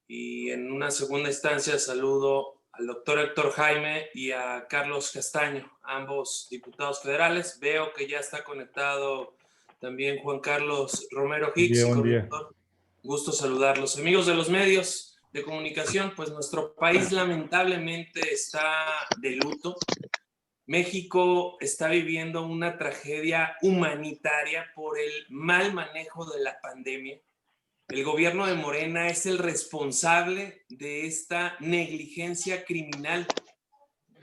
y en una segunda instancia saludo al doctor Héctor Jaime y a Carlos Castaño, ambos diputados federales. Veo que ya está conectado también Juan Carlos Romero Buen Hicks día, y buen día. coordinador. Gusto saludarlos. Amigos de los medios de comunicación, pues nuestro país lamentablemente está de luto. México está viviendo una tragedia humanitaria por el mal manejo de la pandemia. El gobierno de Morena es el responsable de esta negligencia criminal.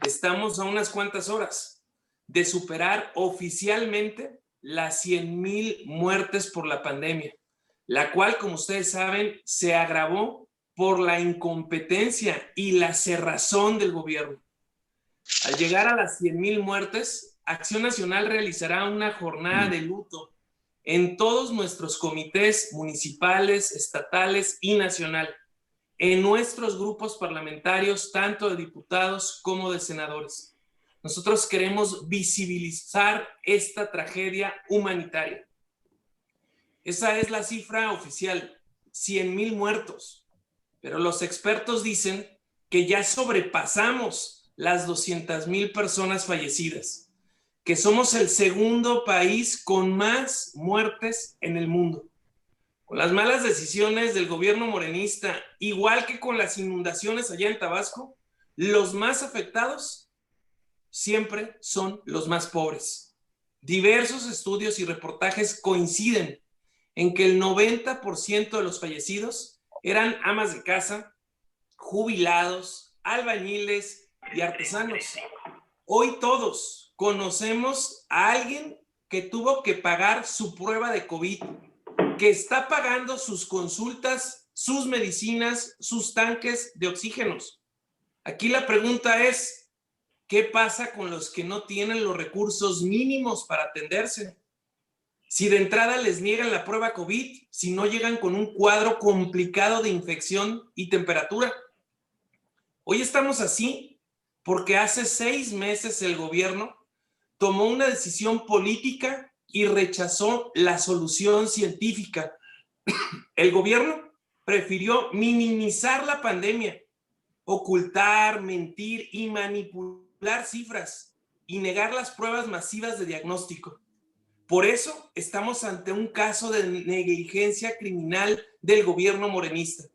Estamos a unas cuantas horas de superar oficialmente las 100,000 muertes por la pandemia, la cual, como ustedes saben, se agravó por la incompetencia y la cerrazón del gobierno. Al llegar a las 100,000 muertes, Acción Nacional realizará una jornada de luto en todos nuestros comités municipales, estatales y nacional, en nuestros grupos parlamentarios, tanto de diputados como de senadores. Nosotros queremos visibilizar esta tragedia humanitaria. Esa es la cifra oficial, 100,000 muertos. Pero los expertos dicen que ya sobrepasamos las 200,000 personas fallecidas, que somos el segundo país con más muertes en el mundo. Con las malas decisiones del gobierno morenista, igual que con las inundaciones allá en Tabasco, los más afectados siempre son los más pobres. Diversos estudios y reportajes coinciden en que el 90% de los fallecidos eran amas de casa, jubilados, albañiles y artesanos. Hoy todos conocemos a alguien que tuvo que pagar su prueba de COVID, que está pagando sus consultas, sus medicinas, sus tanques de oxígenos. Aquí la pregunta es, ¿qué pasa con los que no tienen los recursos mínimos para atenderse? Si de entrada les niegan la prueba COVID, si no llegan con un cuadro complicado de infección y temperatura. Hoy estamos así porque hace 6 meses el gobierno tomó una decisión política y rechazó la solución científica. El gobierno prefirió minimizar la pandemia, ocultar, mentir y manipular cifras y negar las pruebas masivas de diagnóstico. Por eso estamos ante un caso de negligencia criminal del gobierno morenista.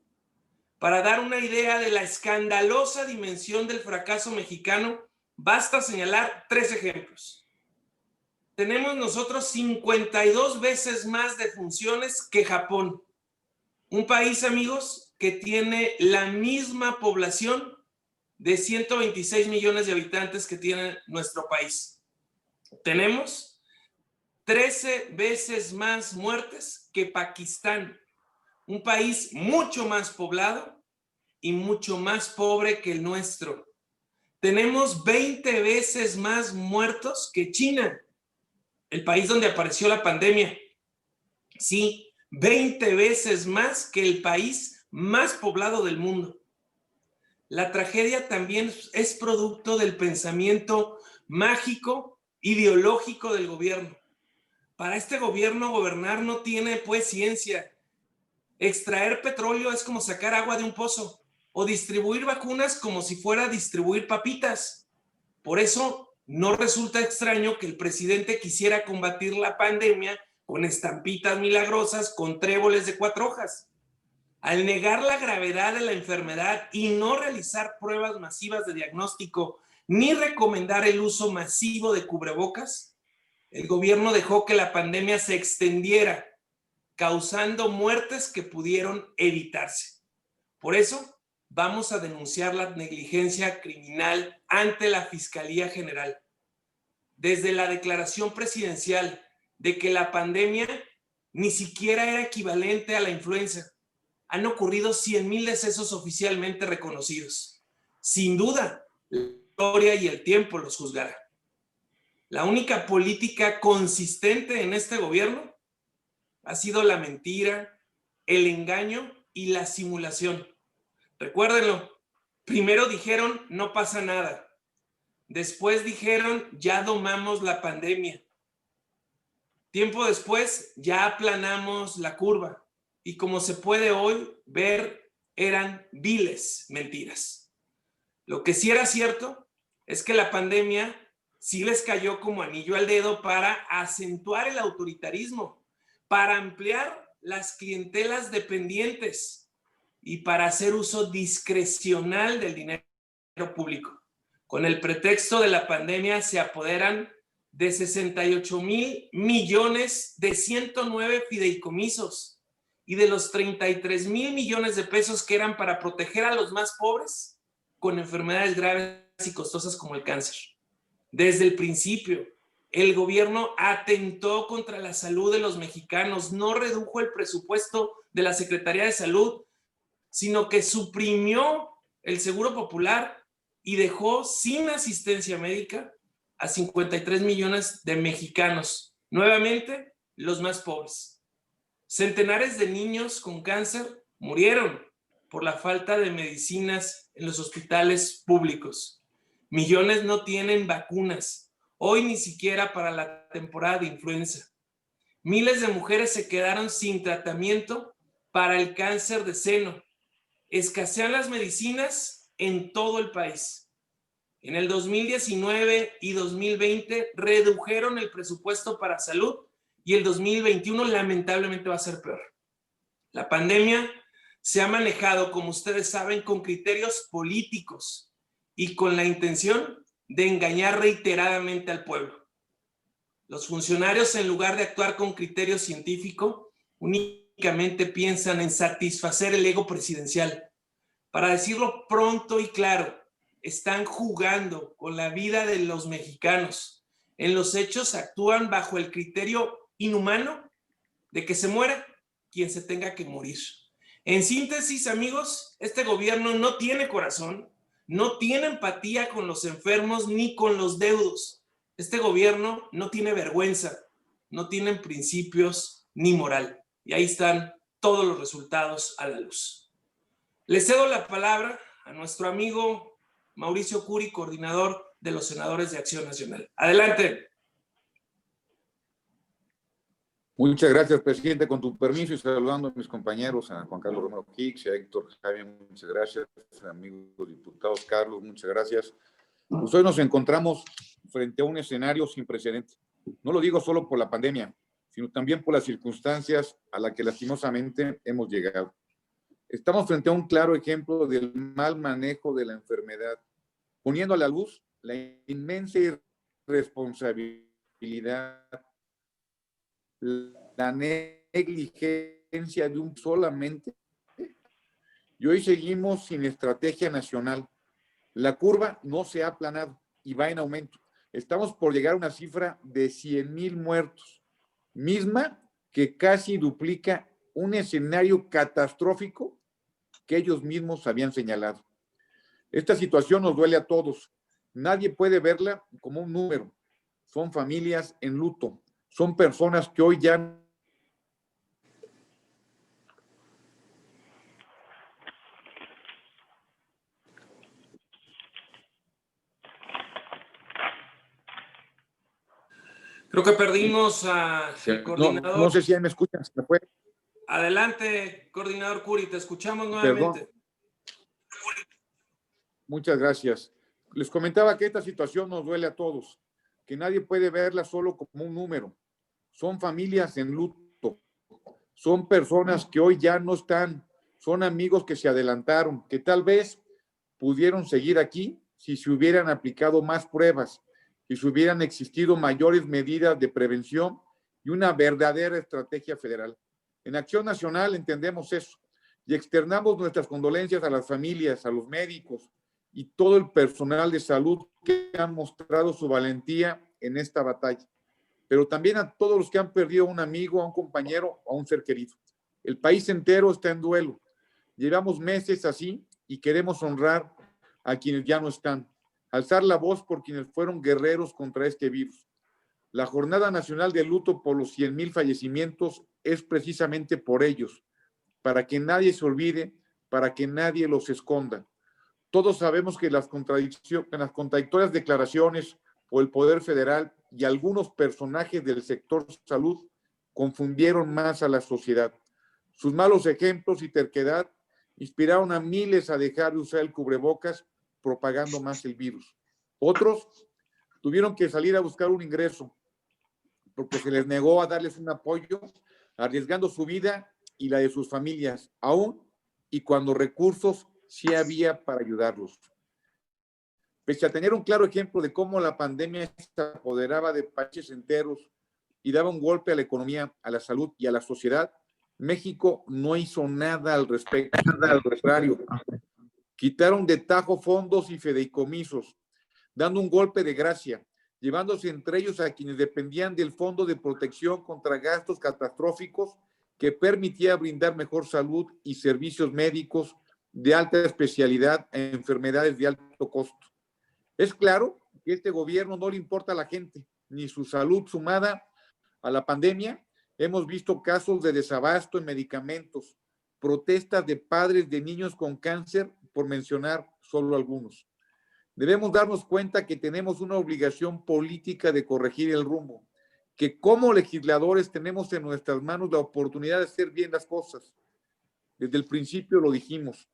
Para dar una idea de la escandalosa dimensión del fracaso mexicano, basta señalar 3 ejemplos. Tenemos nosotros 52 veces más defunciones que Japón. Un país, amigos, que tiene la misma población de 126 millones de habitantes que tiene nuestro país. Tenemos 13 veces más muertes que Pakistán, un país mucho más poblado y mucho más pobre que el nuestro. Tenemos 20 veces más muertos que China, el país donde apareció la pandemia. Sí, 20 veces más que el país más poblado del mundo. La tragedia también es producto del pensamiento mágico, ideológico del gobierno. Para este gobierno, gobernar no tiene pues ciencia. Extraer petróleo es como sacar agua de un pozo o distribuir vacunas como si fuera a distribuir papitas. Por eso no resulta extraño que el presidente quisiera combatir la pandemia con estampitas milagrosas, con tréboles de 4 hojas. Al negar la gravedad de la enfermedad y no realizar pruebas masivas de diagnóstico ni recomendar el uso masivo de cubrebocas, el gobierno dejó que la pandemia se extendiera, causando muertes que pudieron evitarse. Por eso, vamos a denunciar la negligencia criminal ante la Fiscalía General. Desde la declaración presidencial de que la pandemia ni siquiera era equivalente a la influenza, han ocurrido 100,000 decesos oficialmente reconocidos. Sin duda, la historia y el tiempo los juzgará. La única política consistente en este gobierno ha sido la mentira, el engaño y la simulación. Recuérdenlo, primero dijeron no pasa nada. Después dijeron ya domamos la pandemia. Tiempo después ya aplanamos la curva. Y como se puede hoy ver, eran viles mentiras. Lo que sí era cierto es que la pandemia sí les cayó como anillo al dedo para acentuar el autoritarismo, para ampliar las clientelas dependientes y para hacer uso discrecional del dinero público. Con el pretexto de la pandemia se apoderan de 68,000 millones de 109 fideicomisos y de los 33,000 millones de pesos que eran para proteger a los más pobres con enfermedades graves y costosas como el cáncer. Desde el principio, el gobierno atentó contra la salud de los mexicanos, no redujo el presupuesto de la Secretaría de Salud, sino que suprimió el Seguro Popular y dejó sin asistencia médica a 53 millones de mexicanos, nuevamente los más pobres. Centenares de niños con cáncer murieron por la falta de medicinas en los hospitales públicos. Millones no tienen vacunas, hoy ni siquiera para la temporada de influenza. Miles de mujeres se quedaron sin tratamiento para el cáncer de seno. Escasean las medicinas en todo el país. En el 2019 y 2020 redujeron el presupuesto para salud y el 2021 lamentablemente va a ser peor. La pandemia se ha manejado, como ustedes saben, con criterios políticos y con la intención de engañar reiteradamente al pueblo. Los funcionarios, en lugar de actuar con criterio científico, únicamente piensan en satisfacer el ego presidencial. Para decirlo pronto y claro, están jugando con la vida de los mexicanos. En los hechos actúan bajo el criterio inhumano de que se muera quien se tenga que morir. En síntesis, amigos, este gobierno no tiene corazón, no tiene empatía con los enfermos ni con los deudos. Este gobierno no tiene vergüenza, no tiene principios ni moral. Y ahí están todos los resultados a la luz. Le cedo la palabra a nuestro amigo Mauricio Curi, coordinador de los senadores de Acción Nacional. Adelante. Muchas gracias, presidente. Con tu permiso y saludando a mis compañeros, a Juan Carlos Romero Hicks, a Héctor Javier, muchas gracias, amigos diputados. Carlos, muchas gracias. Pues hoy nos encontramos frente a un escenario sin precedentes. No lo digo solo por la pandemia, sino también por las circunstancias a las que lastimosamente hemos llegado. Estamos frente a un claro ejemplo del mal manejo de la enfermedad, poniendo a la luz la inmensa irresponsabilidad, la negligencia de un solamente. Y hoy seguimos sin estrategia nacional. La curva no se ha aplanado y va en aumento. Estamos por llegar a una cifra de 100,000 muertos, misma que casi duplica un escenario catastrófico que ellos mismos habían señalado. Esta situación nos duele a todos. Nadie puede verla como un número. Son familias en luto. Son personas que hoy ya Creo que perdimos al coordinador. No sé si ahí me escuchan, se me fue. Adelante, coordinador Curi, te escuchamos nuevamente. Perdón. Muchas gracias. Les comentaba que esta situación nos duele a todos, que nadie puede verla solo como un número. Son familias en luto, son personas que hoy ya no están, son amigos que se adelantaron, que tal vez pudieron seguir aquí si se hubieran aplicado más pruebas, si se hubieran existido mayores medidas de prevención y una verdadera estrategia federal. En Acción Nacional entendemos eso y externamos nuestras condolencias a las familias, a los médicos y todo el personal de salud que han mostrado su valentía en esta batalla, pero también a todos los que han perdido a un amigo, a un compañero o a un ser querido. El país entero está en duelo. Llevamos meses así y queremos honrar a quienes ya no están, alzar la voz por quienes fueron guerreros contra este virus. La Jornada Nacional de Luto por los 100,000 fallecimientos es precisamente por ellos, para que nadie se olvide, para que nadie los esconda. Todos sabemos que las contradictorias declaraciones por el Poder Federal y algunos personajes del sector salud confundieron más a la sociedad. Sus malos ejemplos y terquedad inspiraron a miles a dejar de usar el cubrebocas, propagando más el virus. Otros tuvieron que salir a buscar un ingreso porque se les negó a darles un apoyo, arriesgando su vida y la de sus familias, aún y cuando recursos sí había para ayudarlos. Pese a tener un claro ejemplo de cómo la pandemia se apoderaba de países enteros y daba un golpe a la economía, a la salud y a la sociedad, México no hizo nada al respecto. Al contrario, quitaron de tajo fondos y fideicomisos, dando un golpe de gracia, llevándose entre ellos a quienes dependían del Fondo de Protección contra Gastos Catastróficos, que permitía brindar mejor salud y servicios médicos de alta especialidad a enfermedades de alto costo. Es claro que a este gobierno no le importa a la gente, ni su salud sumada a la pandemia. Hemos visto casos de desabasto en medicamentos, protestas de padres de niños con cáncer, por mencionar solo algunos. Debemos darnos cuenta que tenemos una obligación política de corregir el rumbo, que como legisladores tenemos en nuestras manos la oportunidad de hacer bien las cosas. Desde el principio lo dijimos,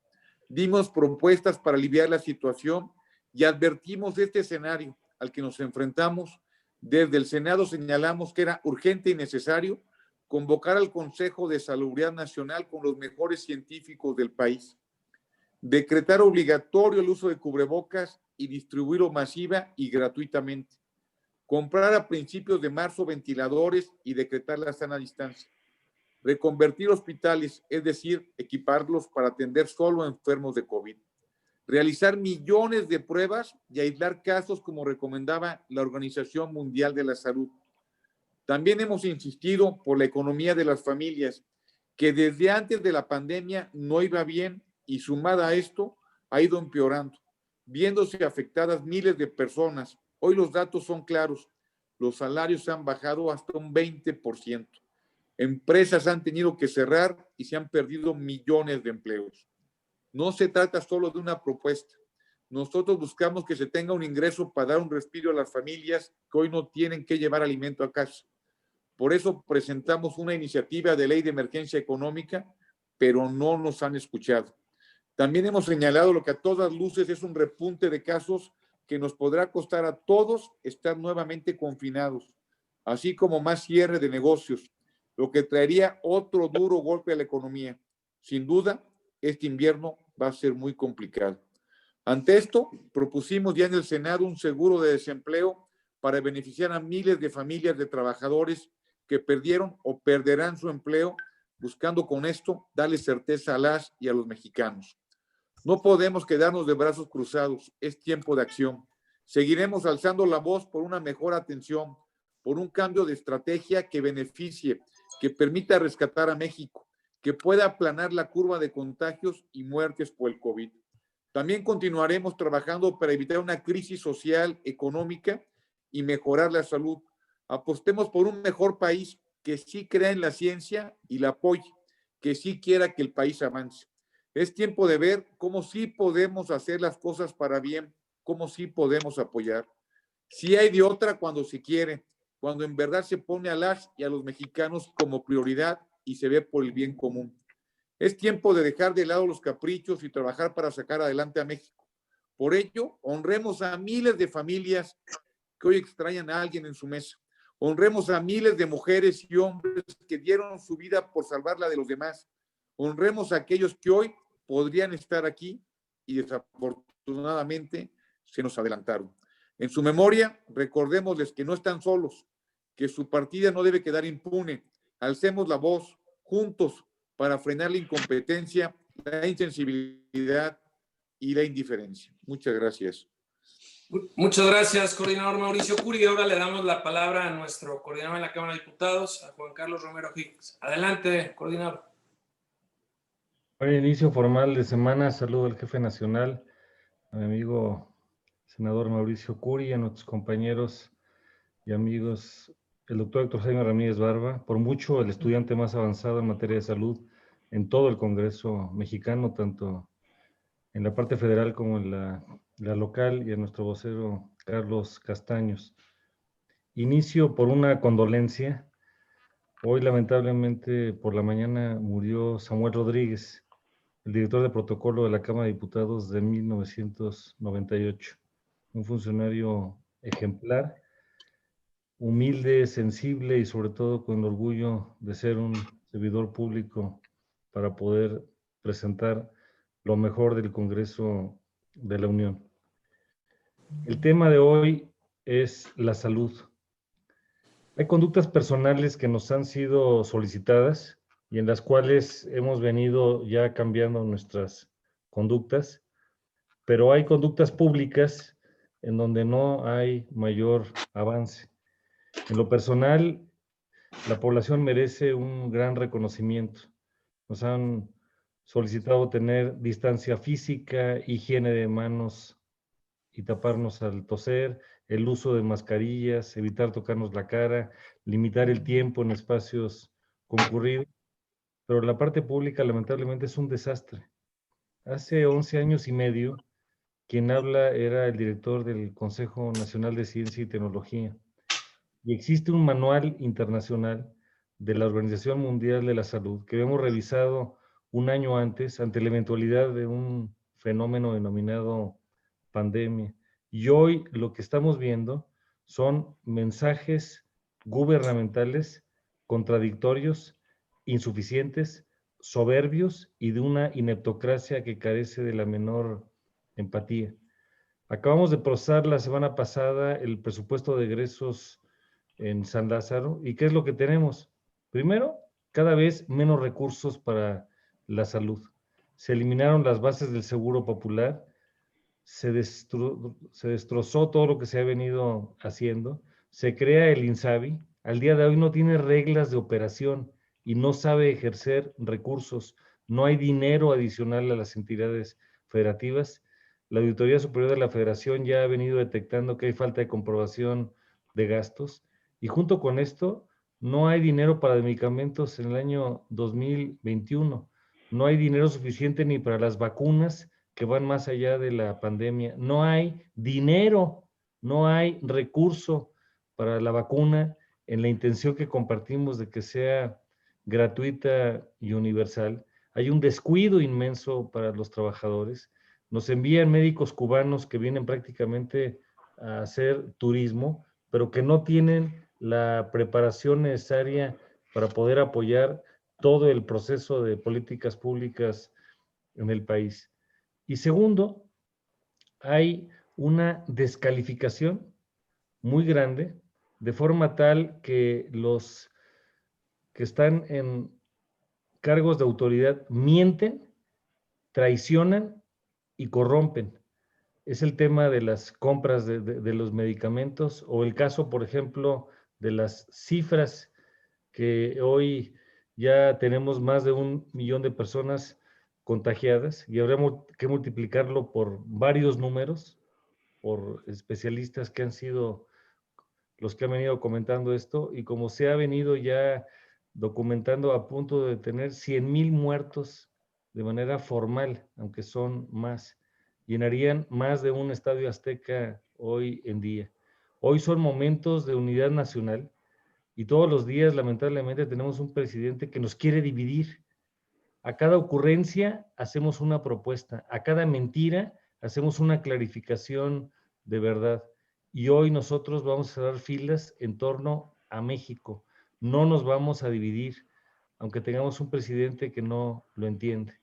dimos propuestas para aliviar la situación y advertimos de este escenario al que nos enfrentamos. Desde el Senado señalamos que era urgente y necesario convocar al Consejo de Salubridad Nacional con los mejores científicos del país, decretar obligatorio el uso de cubrebocas y distribuirlo masiva y gratuitamente, comprar a principios de marzo ventiladores y decretar la sana distancia, reconvertir hospitales, es decir, equiparlos para atender solo a enfermos de COVID, realizar millones de pruebas y aislar casos como recomendaba la Organización Mundial de la Salud. También hemos insistido por la economía de las familias, que desde antes de la pandemia no iba bien y sumada a esto ha ido empeorando, viéndose afectadas miles de personas. Hoy los datos son claros, los salarios han bajado hasta un 20%. Empresas han tenido que cerrar y se han perdido millones de empleos. No se trata solo de una propuesta. Nosotros buscamos que se tenga un ingreso para dar un respiro a las familias que hoy no tienen que llevar alimento a casa. Por eso presentamos una iniciativa de ley de emergencia económica, pero no nos han escuchado. También hemos señalado lo que a todas luces es un repunte de casos que nos podrá costar a todos estar nuevamente confinados, así como más cierre de negocios, lo que traería otro duro golpe a la economía. Sin duda, este invierno va a ser muy complicado. Ante esto, propusimos ya en el Senado un seguro de desempleo para beneficiar a miles de familias de trabajadores que perdieron o perderán su empleo, buscando con esto darle certeza a las y a los mexicanos. No podemos quedarnos de brazos cruzados, es tiempo de acción. Seguiremos alzando la voz por una mejor atención, por un cambio de estrategia que beneficie, que permita rescatar a México, que pueda aplanar la curva de contagios y muertes por el COVID. También continuaremos trabajando para evitar una crisis social, económica y mejorar la salud. Apostemos por un mejor país que sí crea en la ciencia y la apoye, que sí quiera que el país avance. Es tiempo de ver cómo sí podemos hacer las cosas para bien, cómo sí podemos apoyar. Sí hay de otra cuando se quiere, cuando en verdad se pone a las y a los mexicanos como prioridad y se ve por el bien común. Es tiempo de dejar de lado los caprichos y trabajar para sacar adelante a México. Por ello, honremos a miles de familias que hoy extrañan a alguien en su mesa. Honremos a miles de mujeres y hombres que dieron su vida por salvar la de los demás. Honremos a aquellos que hoy podrían estar aquí y desafortunadamente se nos adelantaron. En su memoria, recordémosles que no están solos, que su partida no debe quedar impune. Alcemos la voz juntos para frenar la incompetencia, la insensibilidad y la indiferencia. Muchas gracias. Muchas gracias, coordinador Mauricio Curi. Ahora le damos la palabra a nuestro coordinador en la Cámara de Diputados, a Juan Carlos Romero Hicks. Adelante, coordinador. Buen inicio formal de semana. Saludo al jefe nacional, a mi amigo senador Mauricio Curi, a nuestros compañeros y amigos, el doctor Héctor Jaime Ramírez Barba, por mucho el estudiante más avanzado en materia de salud en todo el Congreso mexicano, tanto en la parte federal como en la local, y a nuestro vocero Carlos Castaños. Inicio por una condolencia. Hoy lamentablemente por la mañana murió Samuel Rodríguez, el director de protocolo de la Cámara de Diputados de 1998. Un funcionario ejemplar, humilde, sensible y sobre todo con orgullo de ser un servidor público para poder presentar lo mejor del Congreso de la Unión. El tema de hoy es la salud. Hay conductas personales que nos han sido solicitadas y en las cuales hemos venido ya cambiando nuestras conductas, pero hay conductas públicas en donde no hay mayor avance. En lo personal, la población merece un gran reconocimiento. Nos han solicitado tener distancia física, higiene de manos y taparnos al toser, el uso de mascarillas, evitar tocarnos la cara, limitar el tiempo en espacios concurridos, pero la parte pública lamentablemente es un desastre. Hace 11 años y medio, quien habla era el director del Consejo Nacional de Ciencia y Tecnología, y existe un manual internacional de la Organización Mundial de la Salud que habíamos revisado un año antes ante la eventualidad de un fenómeno denominado pandemia. Y hoy lo que estamos viendo son mensajes gubernamentales contradictorios, insuficientes, soberbios y de una ineptocracia que carece de la menor empatía. Acabamos de procesar la semana pasada el presupuesto de egresos en San Lázaro. ¿Y qué es lo que tenemos? Primero, cada vez menos recursos para la salud. Se eliminaron las bases del Seguro Popular, se destrozó todo lo que se ha venido haciendo, se crea el INSABI, al día de hoy no tiene reglas de operación y no sabe ejercer recursos, no hay dinero adicional a las entidades federativas. La Auditoría Superior de la Federación ya ha venido detectando que hay falta de comprobación de gastos y junto con esto no hay dinero para medicamentos en el año 2021, no hay dinero suficiente ni para las vacunas que van más allá de la pandemia. No hay dinero, no hay recurso para la vacuna en la intención que compartimos de que sea gratuita y universal. Hay un descuido inmenso para los trabajadores. Nos envían médicos cubanos que vienen prácticamente a hacer turismo, pero que no tienen la preparación necesaria para poder apoyar todo el proceso de políticas públicas en el país. Y segundo, hay una descalificación muy grande, de forma tal que los que están en cargos de autoridad mienten, traicionan y corrompen. Es el tema de las compras de los medicamentos o el caso, por ejemplo, de las cifras que hoy ya tenemos más de 1 millón de personas contagiadas y habremos que multiplicarlo por varios números, por especialistas que han sido los que han venido comentando esto y como se ha venido ya documentando a punto de tener 100,000 muertos de manera formal, aunque son más, llenarían más de un estadio Azteca hoy en día. Hoy son momentos de unidad nacional y todos los días lamentablemente tenemos un presidente que nos quiere dividir. A cada ocurrencia hacemos una propuesta, a cada mentira hacemos una clarificación de verdad. Y hoy nosotros vamos a cerrar filas en torno a México. No nos vamos a dividir, aunque tengamos un presidente que no lo entiende.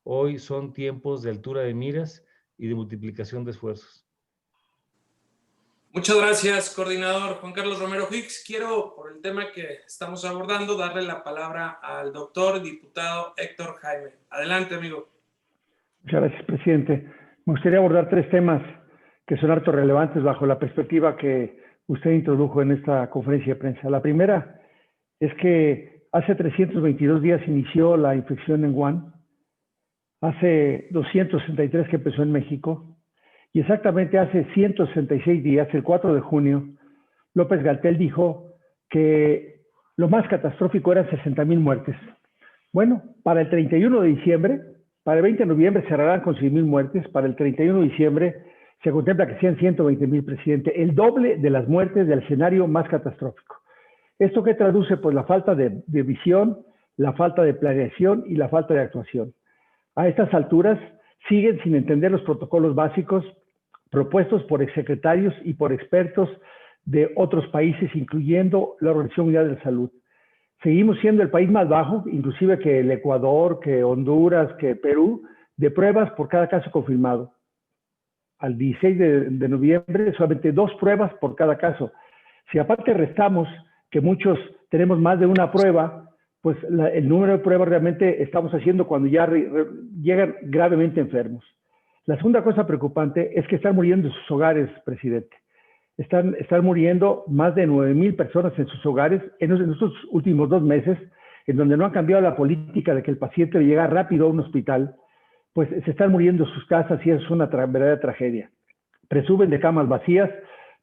Hoy son tiempos de altura de miras y de multiplicación de esfuerzos. Muchas gracias, coordinador Juan Carlos Romero Hicks. Quiero, por el tema que estamos abordando, darle la palabra al doctor diputado Héctor Jaime. Adelante, amigo. Muchas gracias, presidente. Me gustaría abordar 3 temas que son harto relevantes bajo la perspectiva que usted introdujo en esta conferencia de prensa. La primera es que hace 322 días inició la infección en Wuhan, hace 263 que empezó en México, y exactamente hace 166 días, el 4 de junio, López-Gatell dijo que lo más catastrófico eran 60,000 muertes. Bueno, para el 31 de diciembre, para el 20 de noviembre cerrarán con 100,000 muertes, para el 31 de diciembre se contempla que sean 120,000, presidente, el doble de las muertes del escenario más catastrófico. ¿Esto qué traduce? Pues la falta de visión, la falta de planeación y la falta de actuación. a estas alturas siguen sin entender los protocolos básicos propuestos por exsecretarios y por expertos de otros países, incluyendo la Organización Mundial de la Salud. Seguimos siendo el país más bajo, inclusive que el Ecuador, que Honduras, que Perú, de pruebas por cada caso confirmado. Al 16 de noviembre, solamente 2 pruebas por cada caso. Si aparte restamos que muchos tenemos más de una prueba, pues el número de pruebas realmente estamos haciendo cuando ya llegan gravemente enfermos. La segunda cosa preocupante es que están muriendo en sus hogares, presidente. Están muriendo más de 9,000 personas en sus hogares en estos últimos 2 meses, en donde no han cambiado la política de que el paciente llega rápido a un hospital, pues se están muriendo en sus casas y es una verdadera tragedia. Presumen de camas vacías,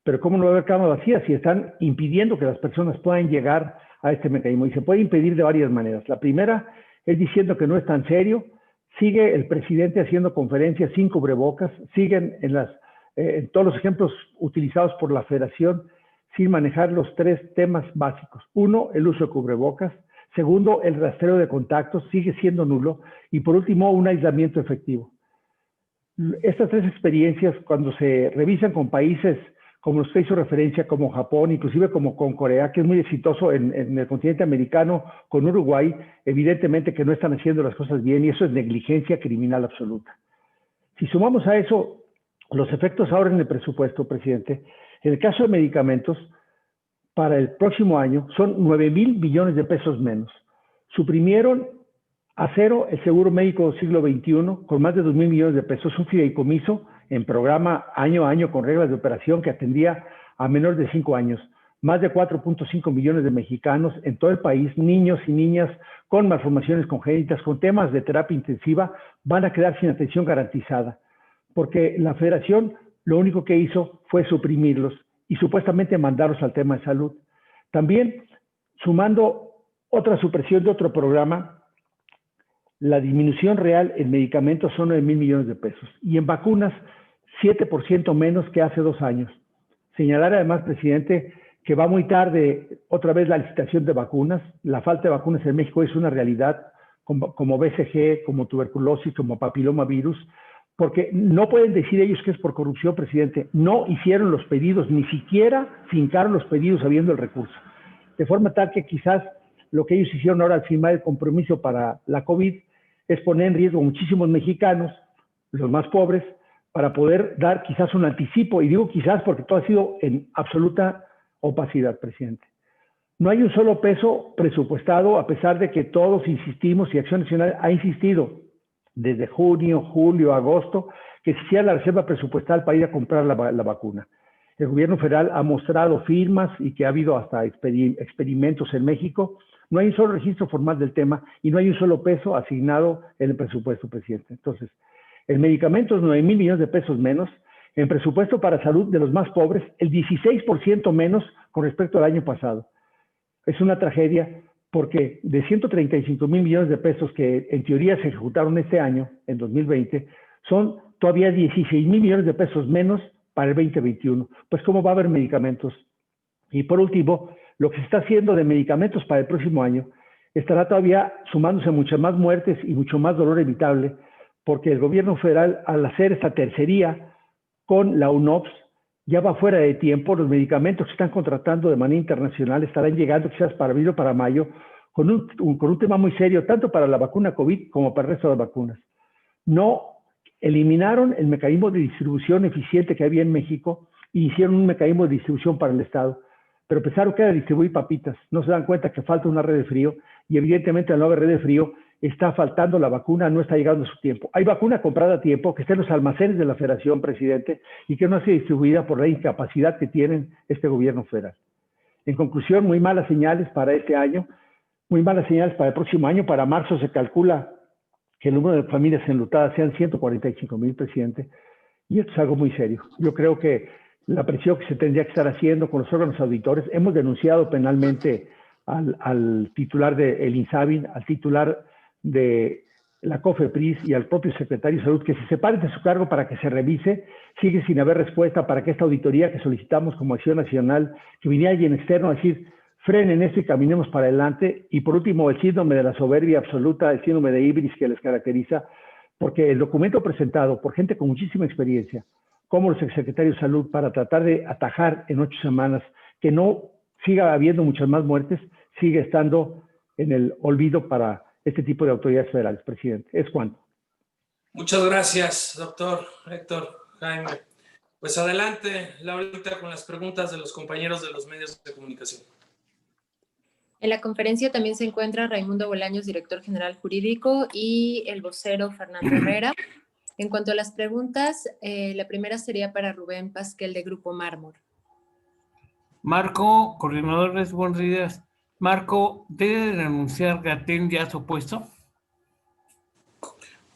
pero ¿cómo no va a haber camas vacías si están impidiendo que las personas puedan llegar a este mecanismo? Y se puede impedir de varias maneras. La primera es diciendo que no es tan serio. Sigue el presidente haciendo conferencias sin cubrebocas, siguen en todos los ejemplos utilizados por la Federación sin manejar los 3 temas básicos. 1, el uso de cubrebocas. Segundo, el rastreo de contactos sigue siendo nulo. Y por último, un aislamiento efectivo. Estas 3 experiencias, cuando se revisan con países como los que hizo referencia, como Japón, inclusive como con Corea, que es muy exitoso en el continente americano, con Uruguay, evidentemente que no están haciendo las cosas bien y eso es negligencia criminal absoluta. Si sumamos a eso los efectos ahora en el presupuesto, presidente, en el caso de medicamentos, para el próximo año son 9,000 billones de pesos menos. Suprimieron a cero el seguro médico del siglo XXI con más de 2,000 millones de pesos, un fideicomiso en programa año a año con reglas de operación que atendía a menores de 5 años. Más de 4.5 millones de mexicanos en todo el país, niños y niñas con malformaciones congénitas, con temas de terapia intensiva, van a quedar sin atención garantizada, porque la Federación lo único que hizo fue suprimirlos y supuestamente mandarlos al tema de salud. También, sumando otra supresión de otro programa, la disminución real en medicamentos son 9,000 millones de pesos y en vacunas 7% menos que hace 2 años. Señalar además, presidente, que va muy tarde otra vez la licitación de vacunas. La falta de vacunas en México es una realidad, como BCG, como tuberculosis, como papilomavirus, porque no pueden decir ellos que es por corrupción, presidente. No hicieron los pedidos, ni siquiera fincaron los pedidos habiendo el recurso. De forma tal que quizás lo que ellos hicieron ahora al firmar el compromiso para la COVID es poner en riesgo a muchísimos mexicanos, los más pobres, para poder dar quizás un anticipo, y digo quizás porque todo ha sido en absoluta opacidad, presidente. No hay un solo peso presupuestado, a pesar de que todos insistimos y Acción Nacional ha insistido desde junio, julio, agosto, que se hiciera la reserva presupuestal para ir a comprar la vacuna. El gobierno federal ha mostrado firmas y que ha habido hasta experimentos en México. No hay un solo registro formal del tema y no hay un solo peso asignado en el presupuesto, presidente. Entonces, en medicamentos, 9,000 millones de pesos menos. En presupuesto para salud de los más pobres, el 16% menos con respecto al año pasado. Es una tragedia porque de 135,000 millones de pesos que en teoría se ejecutaron este año, en 2020, son todavía 16,000 millones de pesos menos para el 2021. Pues ¿cómo va a haber medicamentos? Y por último, lo que se está haciendo de medicamentos para el próximo año estará todavía sumándose muchas más muertes y mucho más dolor evitable, porque el gobierno federal, al hacer esta tercería con la UNOPS, ya va fuera de tiempo. Los medicamentos que están contratando de manera internacional estarán llegando quizás para abril o para mayo, con un tema muy serio, tanto para la vacuna COVID como para el resto de las vacunas. No eliminaron el mecanismo de distribución eficiente que había en México y hicieron un mecanismo de distribución para el Estado, pero pensaron que era distribuir papitas. No se dan cuenta que falta una red de frío y evidentemente al no haber red de frío está faltando la vacuna, no está llegando a su tiempo. Hay vacuna comprada a tiempo que está en los almacenes de la Federación, presidente, y que no ha sido distribuida por la incapacidad que tienen este gobierno federal. En conclusión, muy malas señales para este año, muy malas señales para el próximo año. Para marzo se calcula que el número de familias enlutadas sean 145,000, presidente, y esto es algo muy serio. Yo creo que la presión que se tendría que estar haciendo con los órganos auditores, hemos denunciado penalmente al titular del INSABI, al titular de la COFEPRIS y al propio secretario de Salud que se separen de su cargo para que se revise. Sigue sin haber respuesta para que esta auditoría que solicitamos como Acción Nacional, que viniera alguien externo a decir, frenen esto y caminemos para adelante. Y por último, el síndrome de la soberbia absoluta, el síndrome de Ibris que les caracteriza, porque el documento presentado por gente con muchísima experiencia, como los exsecretarios de salud, para tratar de atajar en 8 semanas que no siga habiendo muchas más muertes, sigue estando en el olvido para este tipo de autoridades federales, presidente. Es cuanto. Muchas gracias, doctor Héctor Jaime. Pues adelante, Laurita, con las preguntas de los compañeros de los medios de comunicación. En la conferencia también se encuentra Raimundo Bolaños, director general jurídico, y el vocero Fernando Herrera. En cuanto a las preguntas, la primera sería para Rubén Pasquel de Grupo Mármol. Marco, coordinadores, buenos días. Marco, ¿debe renunciar Gatell ya a su puesto?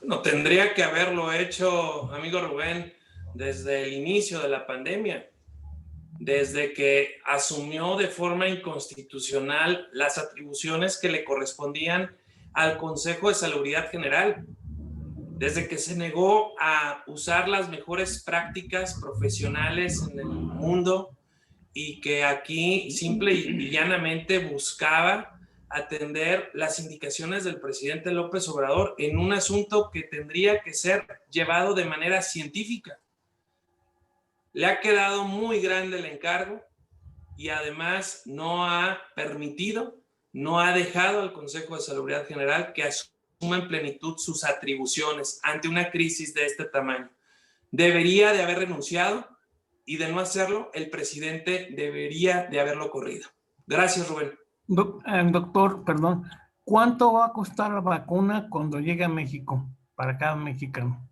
No, tendría que haberlo hecho, amigo Rubén, desde el inicio de la pandemia, desde que asumió de forma inconstitucional las atribuciones que le correspondían al Consejo de Salubridad General, desde que se negó a usar las mejores prácticas profesionales en el mundo y que aquí simple y llanamente buscaba atender las indicaciones del presidente López Obrador en un asunto que tendría que ser llevado de manera científica. Le ha quedado muy grande el encargo y además no ha permitido, no ha dejado al Consejo de Salubridad General que asuma en plenitud sus atribuciones ante una crisis de este tamaño. Debería de haber renunciado y de no hacerlo, el presidente debería de haberlo corrido. Gracias, Rubén. Doctor, perdón, ¿cuánto va a costar la vacuna cuando llegue a México para cada mexicano?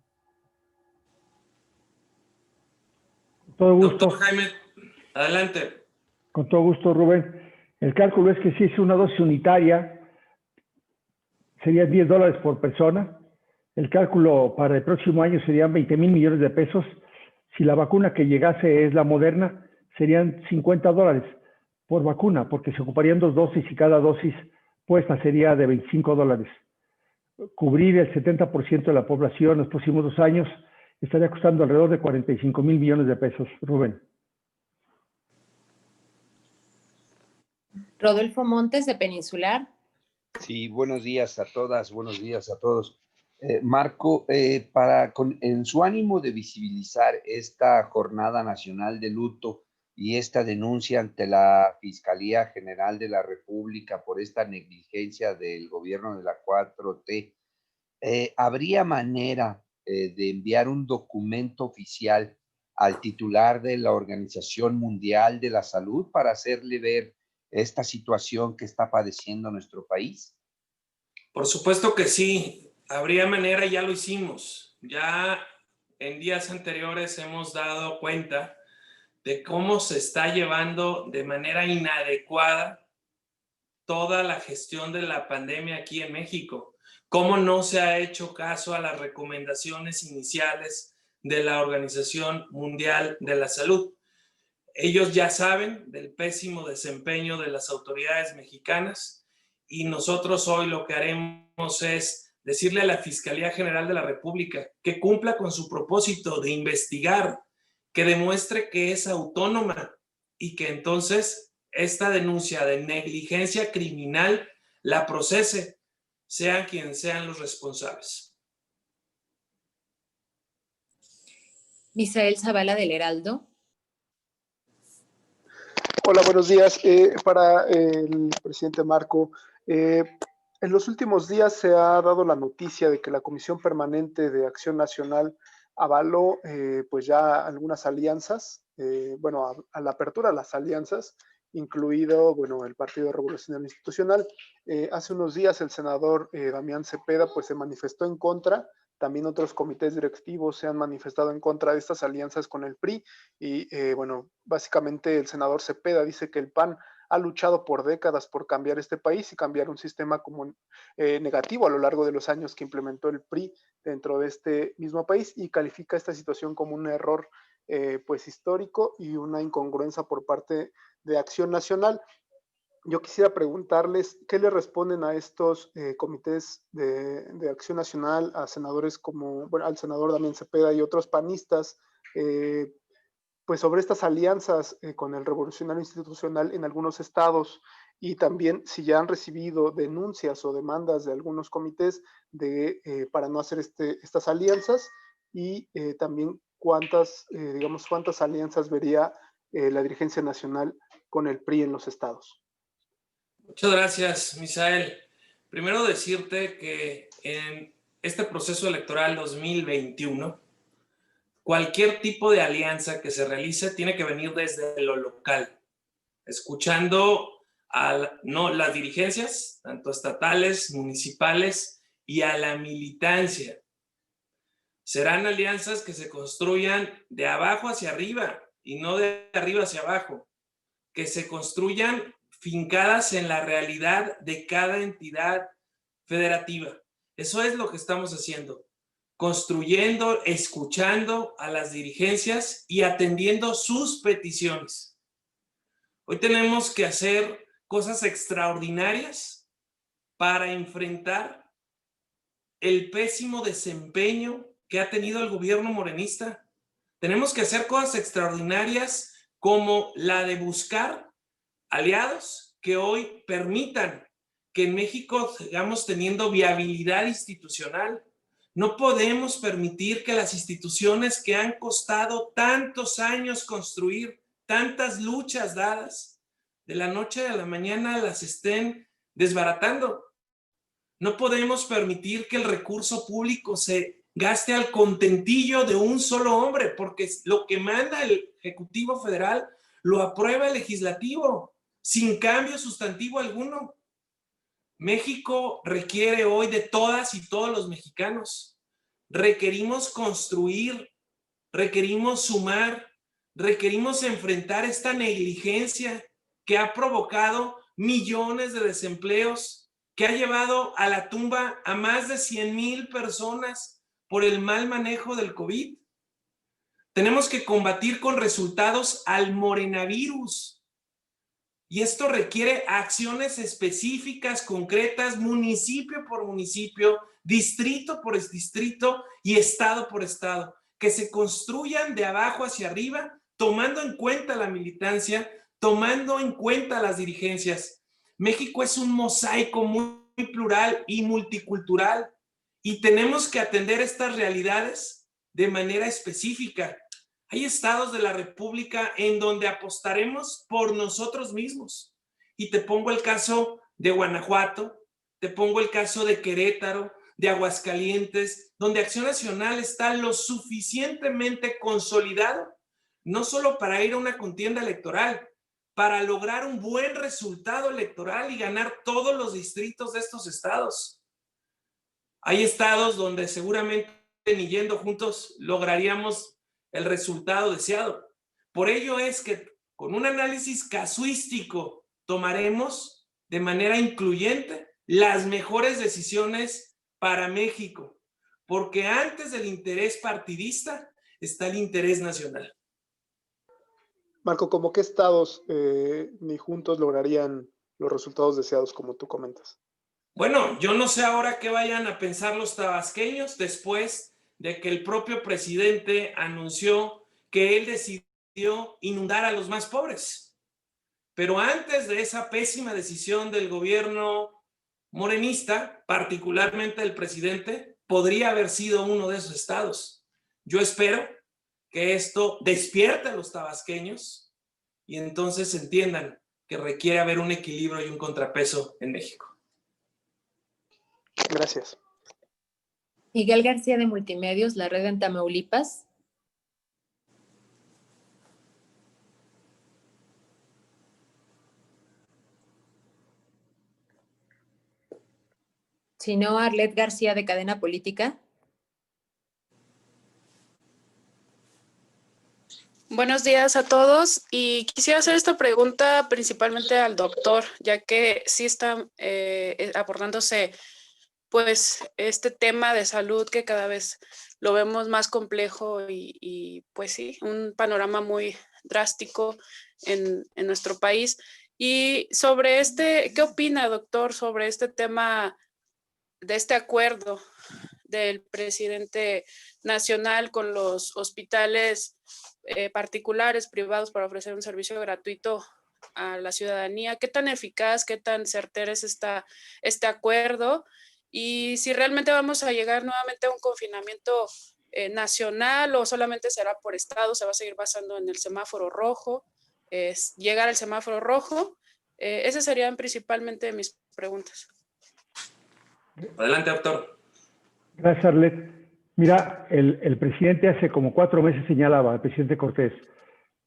Con todo gusto. Doctor Jaime, adelante. Con todo gusto, Rubén. El cálculo es que si es una dosis unitaria, serían $10 por persona. El cálculo para el próximo año serían 20,000 millones de pesos. Si la vacuna que llegase es la Moderna, serían $50 por vacuna, porque se ocuparían 2 dosis y cada dosis puesta sería de $25. Cubrir el 70% de la población en los próximos 2 años estaría costando alrededor de 45,000 millones de pesos, Rubén. Rodolfo Montes, de Peninsular. Sí, buenos días a todas, buenos días a todos. Marco, en su ánimo de visibilizar esta Jornada Nacional de Luto y esta denuncia ante la Fiscalía General de la República por esta negligencia del gobierno de la 4T, ¿habría manera de enviar un documento oficial al titular de la Organización Mundial de la Salud para hacerle ver esta situación que está padeciendo nuestro país? Por supuesto que sí. Habría manera, ya lo hicimos. Ya en días anteriores hemos dado cuenta de cómo se está llevando de manera inadecuada toda la gestión de la pandemia aquí en México. Cómo no se ha hecho caso a las recomendaciones iniciales de la Organización Mundial de la Salud. Ellos ya saben del pésimo desempeño de las autoridades mexicanas y nosotros hoy lo que haremos es decirle a la Fiscalía General de la República que cumpla con su propósito de investigar, que demuestre que es autónoma y que entonces esta denuncia de negligencia criminal la procese, sean quienes sean los responsables. Misael Zavala, del Heraldo. Hola, buenos días. Para el presidente Marco, en los últimos días se ha dado la noticia de que la Comisión Permanente de Acción Nacional avaló pues ya algunas alianzas, a la apertura de las alianzas, incluido el Partido Revolucionario Institucional. Hace unos días el senador Damián Cepeda pues se manifestó en contra. También otros comités directivos se han manifestado en contra de estas alianzas con el PRI y básicamente el senador Cepeda dice que el PAN ha luchado por décadas por cambiar este país y cambiar un sistema como negativo a lo largo de los años que implementó el PRI dentro de este mismo país y califica esta situación como un error pues histórico y una incongruencia por parte de Acción Nacional. Yo quisiera preguntarles qué le responden a estos comités de Acción Nacional, a senadores como, al senador Damián Cepeda y otros panistas, pues sobre estas alianzas con el Revolucionario Institucional en algunos estados. y también si ya han recibido denuncias o demandas de algunos comités para no hacer estas alianzas, y también cuántas alianzas vería la dirigencia nacional con el PRI en los estados. Muchas gracias, Misael. Primero decirte que en este proceso electoral 2021, cualquier tipo de alianza que se realice tiene que venir desde lo local, escuchando las dirigencias, tanto estatales, municipales y a la militancia. Serán alianzas que se construyan de abajo hacia arriba y no de arriba hacia abajo, que se construyan fincadas en la realidad de cada entidad federativa. Eso es lo que estamos haciendo, construyendo, escuchando a las dirigencias y atendiendo sus peticiones. Hoy tenemos que hacer cosas extraordinarias para enfrentar el pésimo desempeño que ha tenido el gobierno morenista. Tenemos que hacer cosas extraordinarias como la de buscar aliados que hoy permitan que en México sigamos teniendo viabilidad institucional. No podemos permitir que las instituciones que han costado tantos años construir, tantas luchas dadas, de la noche a la mañana las estén desbaratando. No podemos permitir que el recurso público se gaste al contentillo de un solo hombre, porque lo que manda el Ejecutivo Federal lo aprueba el Legislativo, sin cambio sustantivo alguno. México requiere hoy de todas y todos los mexicanos. Requerimos construir, requerimos sumar, requerimos enfrentar esta negligencia que ha provocado millones de desempleos, que ha llevado a la tumba a más de 100,000 personas por el mal manejo del COVID. Tenemos que combatir con resultados al morenavirus. Y esto requiere acciones específicas, concretas, municipio por municipio, distrito por distrito y estado por estado, que se construyan de abajo hacia arriba, tomando en cuenta la militancia, tomando en cuenta las dirigencias. México es un mosaico muy plural y multicultural, y tenemos que atender estas realidades de manera específica. Hay estados de la República en donde apostaremos por nosotros mismos. Y te pongo el caso de Guanajuato, te pongo el caso de Querétaro, de Aguascalientes, donde Acción Nacional está lo suficientemente consolidado, no solo para ir a una contienda electoral, para lograr un buen resultado electoral y ganar todos los distritos de estos estados. Hay estados donde seguramente ni yendo juntos lograríamos el resultado deseado. Por ello es que con un análisis casuístico tomaremos de manera incluyente las mejores decisiones para México, porque antes del interés partidista está el interés nacional. Marco, ¿cómo qué estados ni juntos lograrían los resultados deseados, como tú comentas? Bueno, yo no sé ahora qué vayan a pensar los tabasqueños después de que el propio presidente anunció que él decidió inundar a los más pobres. Pero antes de esa pésima decisión del gobierno morenista, particularmente el presidente, podría haber sido uno de esos estados. Yo espero que esto despierte a los tabasqueños y entonces entiendan que requiere haber un equilibrio y un contrapeso en México. Gracias. Miguel García de Multimedios, La Red en Tamaulipas. Si no, Arlet García de Cadena Política. Buenos días a todos, y quisiera hacer esta pregunta principalmente al doctor, ya que sí está abordándose pues este tema de salud que cada vez lo vemos más complejo y pues sí, un panorama muy drástico en nuestro país. Y sobre ¿qué opina, doctor, sobre este tema de este acuerdo del presidente nacional con los hospitales particulares, privados, para ofrecer un servicio gratuito a la ciudadanía, qué tan eficaz, qué tan certero es este acuerdo, y si realmente vamos a llegar nuevamente a un confinamiento nacional o solamente será por estado, se va a seguir basando en el semáforo rojo, llegar al semáforo rojo. Esas serían principalmente mis preguntas. Adelante, doctor. Gracias, Arlet. Mira, el presidente hace como 4 meses señalaba, el presidente Cortés,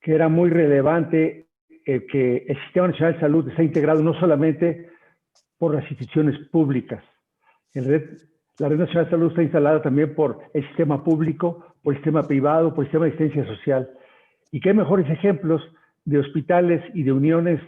que era muy relevante que el Sistema Nacional de Salud está integrado no solamente por las instituciones públicas. La Red Nacional de Salud está instalada también por el sistema público, por el sistema privado, por el sistema de asistencia social. Y qué mejores ejemplos de hospitales y de uniones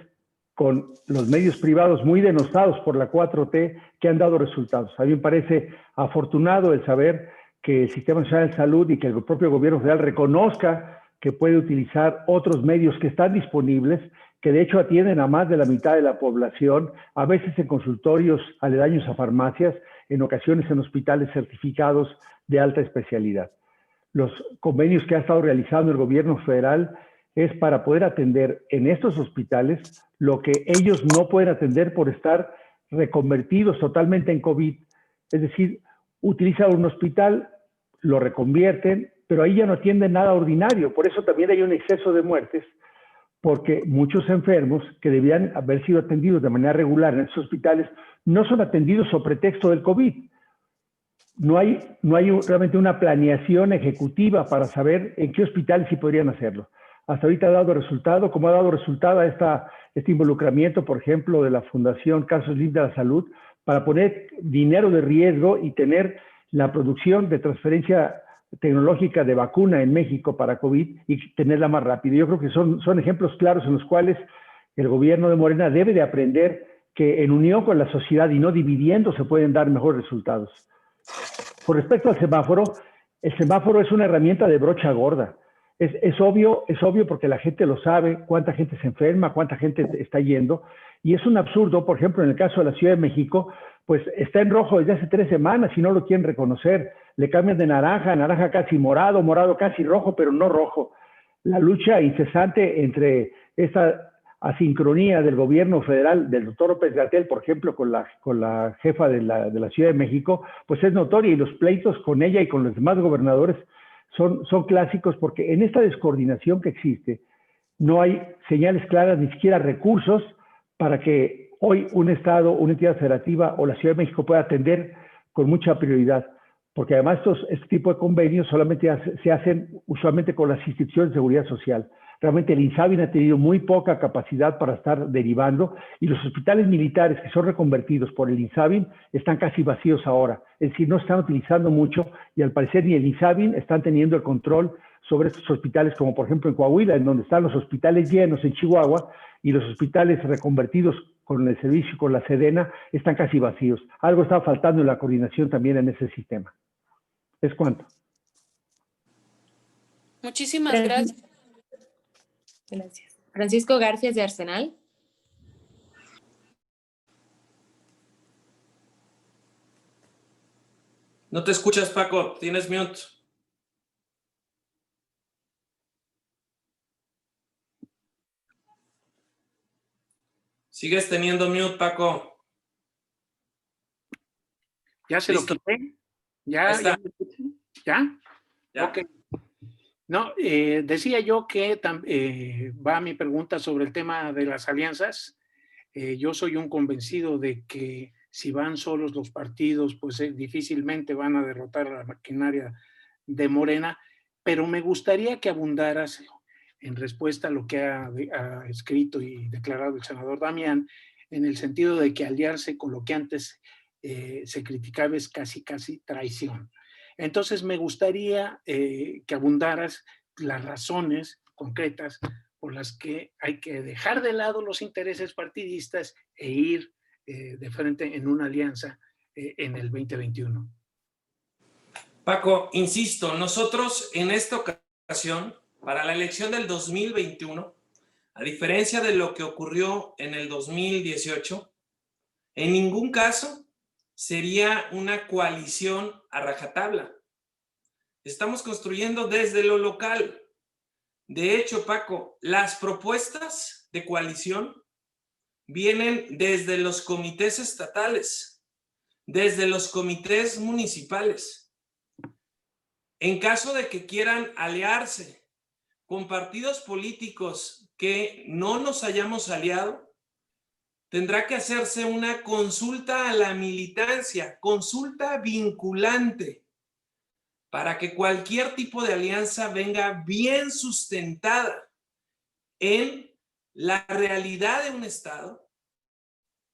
con los medios privados muy denostados por la 4T que han dado resultados. A mí me parece afortunado el saber que el Sistema Nacional de Salud y que el propio gobierno federal reconozca que puede utilizar otros medios que están disponibles, que de hecho atienden a más de la mitad de la población, a veces en consultorios aledaños a farmacias, en ocasiones en hospitales certificados de alta especialidad. Los convenios que ha estado realizando el gobierno federal es para poder atender en estos hospitales lo que ellos no pueden atender por estar reconvertidos totalmente en COVID. Es decir, utilizan un hospital, lo reconvierten, pero ahí ya no atienden nada ordinario. Por eso también hay un exceso de muertes, porque muchos enfermos que debían haber sido atendidos de manera regular en estos hospitales no son atendidos sobre pretexto del COVID. No hay realmente una planeación ejecutiva para saber en qué hospitales sí podrían hacerlo. Hasta ahorita ha dado resultado, como ha dado resultado a este involucramiento, por ejemplo, de la Fundación Carlos Slim de la Salud, para poner dinero de riesgo y tener la producción de transferencia tecnológica de vacuna en México para COVID y tenerla más rápido. Yo creo que son ejemplos claros en los cuales el gobierno de Morena debe de aprender que en unión con la sociedad y no dividiendo se pueden dar mejores resultados. Con respecto al semáforo, el semáforo es una herramienta de brocha gorda. Es obvio porque la gente lo sabe, cuánta gente se enferma, cuánta gente está yendo, y es un absurdo. Por ejemplo, en el caso de la Ciudad de México, pues está en rojo desde hace 3 semanas y no lo quieren reconocer. Le cambian de naranja casi morado, morado casi rojo, pero no rojo. La lucha incesante entre esta asincronía del gobierno federal, del doctor López-Gatell, por ejemplo, con la jefa de la Ciudad de México, pues es notoria, y los pleitos con ella y con los demás gobernadores son clásicos, porque en esta descoordinación que existe no hay señales claras, ni siquiera recursos para que hoy un Estado, una entidad federativa o la Ciudad de México pueda atender con mucha prioridad, porque además este tipo de convenios solamente se hacen usualmente con las instituciones de seguridad social. Realmente el INSABI ha tenido muy poca capacidad para estar derivando, y los hospitales militares que son reconvertidos por el INSABI están casi vacíos ahora. Es decir, no están utilizando mucho, y al parecer ni el INSABI están teniendo el control sobre estos hospitales, como por ejemplo en Coahuila, en donde están los hospitales llenos en Chihuahua, y los hospitales reconvertidos con el servicio, con la Sedena, están casi vacíos. Algo está faltando en la coordinación también en ese sistema. ¿Es cuánto? Muchísimas gracias. Gracias. Francisco García de Arsenal. No te escuchas, Paco. Tienes mute. Sigues teniendo mute, Paco. ¿Ya se lo quité? ¿Ya? Ya. Ok. No, decía yo que va mi pregunta sobre el tema de las alianzas. Yo soy un convencido de que si van solos los partidos, pues difícilmente van a derrotar a la maquinaria de Morena, pero me gustaría que abundaras en respuesta a lo que ha escrito y declarado el senador Damián, en el sentido de que aliarse con lo que antes se criticaba es casi traición. Entonces me gustaría que abundaras las razones concretas por las que hay que dejar de lado los intereses partidistas e ir de frente en una alianza en el 2021. Paco, insisto, nosotros en esta ocasión, para la elección del 2021, a diferencia de lo que ocurrió en el 2018, en ningún caso sería una coalición a rajatabla. Estamos construyendo desde lo local. De hecho, Paco, las propuestas de coalición vienen desde los comités estatales, desde los comités municipales. En caso de que quieran aliarse con partidos políticos que no nos hayamos aliado, tendrá que hacerse una consulta a la militancia, consulta vinculante, para que cualquier tipo de alianza venga bien sustentada en la realidad de un Estado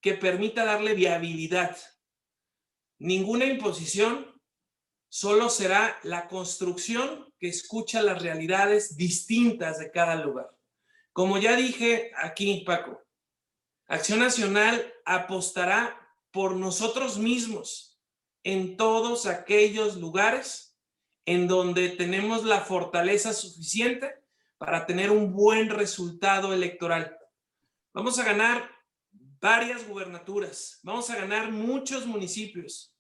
que permita darle viabilidad. Ninguna imposición, solo será la construcción que escucha las realidades distintas de cada lugar. Como ya dije aquí, Paco, Acción Nacional apostará por nosotros mismos en todos aquellos lugares en donde tenemos la fortaleza suficiente para tener un buen resultado electoral. Vamos a ganar varias gubernaturas, vamos a ganar muchos municipios,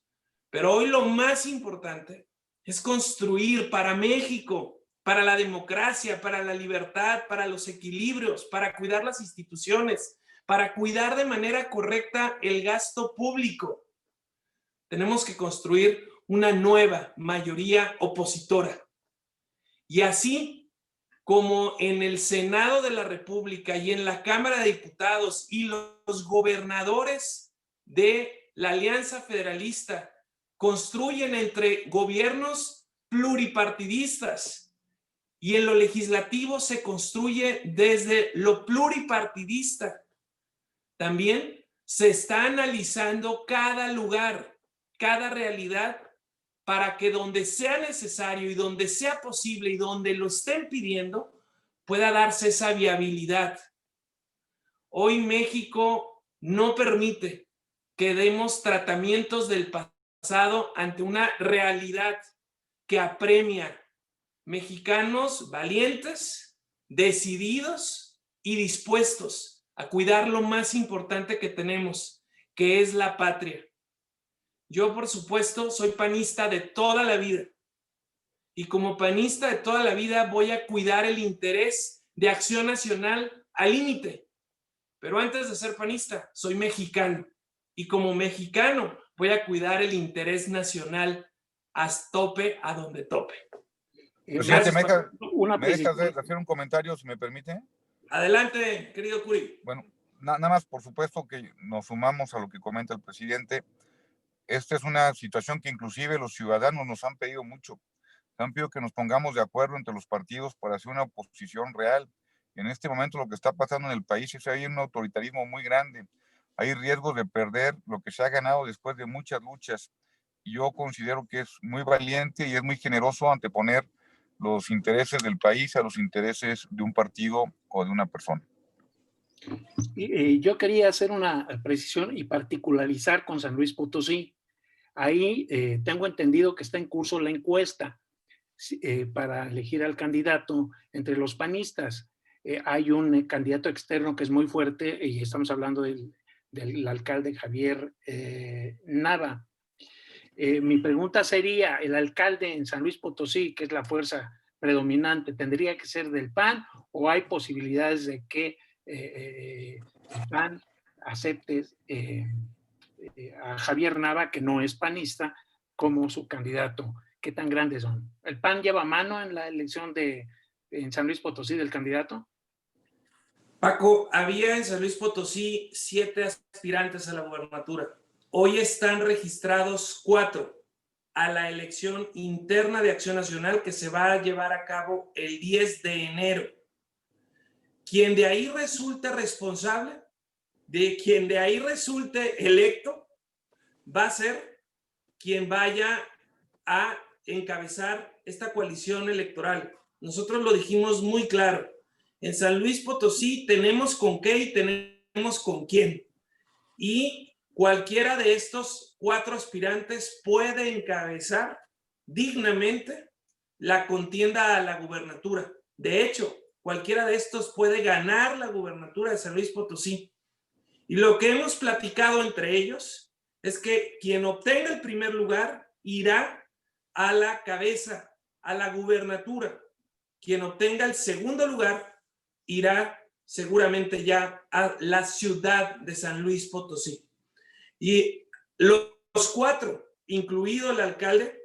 pero hoy lo más importante es construir para México, para la democracia, para la libertad, para los equilibrios, para cuidar las instituciones, para cuidar de manera correcta el gasto público. Tenemos que construir una nueva mayoría opositora. Y así como en el Senado de la República y en la Cámara de Diputados y los gobernadores de la Alianza Federalista construyen entre gobiernos pluripartidistas y en lo legislativo se construye desde lo pluripartidista. También se está analizando cada lugar, cada realidad, para que donde sea necesario y donde sea posible y donde lo estén pidiendo, pueda darse esa viabilidad. Hoy México no permite que demos tratamientos del pasado ante una realidad que apremia mexicanos valientes, decididos y dispuestos a cuidar lo más importante que tenemos, que es la patria. Yo, por supuesto, soy panista de toda la vida. Y como panista de toda la vida voy a cuidar el interés de Acción Nacional al límite. Pero antes de ser panista, soy mexicano. Y como mexicano voy a cuidar el interés nacional hasta tope, a donde tope. Presidente, ¿me dejas de hacer un comentario, si me permite? Adelante, querido Curi. Bueno, nada más, por supuesto que nos sumamos a lo que comenta el presidente. Esta es una situación que inclusive los ciudadanos nos han pedido mucho. Nos han pedido que nos pongamos de acuerdo entre los partidos para hacer una oposición real. En este momento lo que está pasando en el país es que hay un autoritarismo muy grande. Hay riesgos de perder lo que se ha ganado después de muchas luchas. Y yo considero que es muy valiente y es muy generoso anteponer los intereses del país a los intereses de un partido o de una persona. Yo quería hacer una precisión y particularizar con San Luis Potosí. Ahí tengo entendido que está en curso la encuesta para elegir al candidato entre los panistas. Hay un candidato externo que es muy fuerte y estamos hablando del alcalde Javier Nava. Mi pregunta sería, ¿el alcalde en San Luis Potosí, que es la fuerza predominante, tendría que ser del PAN o hay posibilidades de que el PAN acepte a Javier Nava, que no es panista, como su candidato? ¿Qué tan grandes son? ¿El PAN lleva mano en la elección en San Luis Potosí del candidato? Paco, había en San Luis Potosí 7 aspirantes a la gubernatura. Hoy están registrados 4 a la elección interna de Acción Nacional que se va a llevar a cabo el 10 de enero. Quien de ahí resulte responsable, quien de ahí resulte electo, va a ser quien vaya a encabezar esta coalición electoral. Nosotros lo dijimos muy claro. En San Luis Potosí tenemos con qué y tenemos con quién. Y cualquiera de estos 4 aspirantes puede encabezar dignamente la contienda a la gubernatura. De hecho, cualquiera de estos puede ganar la gubernatura de San Luis Potosí. Y lo que hemos platicado entre ellos es que quien obtenga el primer lugar irá a la cabeza, a la gubernatura. Quien obtenga el segundo lugar irá seguramente ya a la ciudad de San Luis Potosí. Y los 4, incluido el alcalde,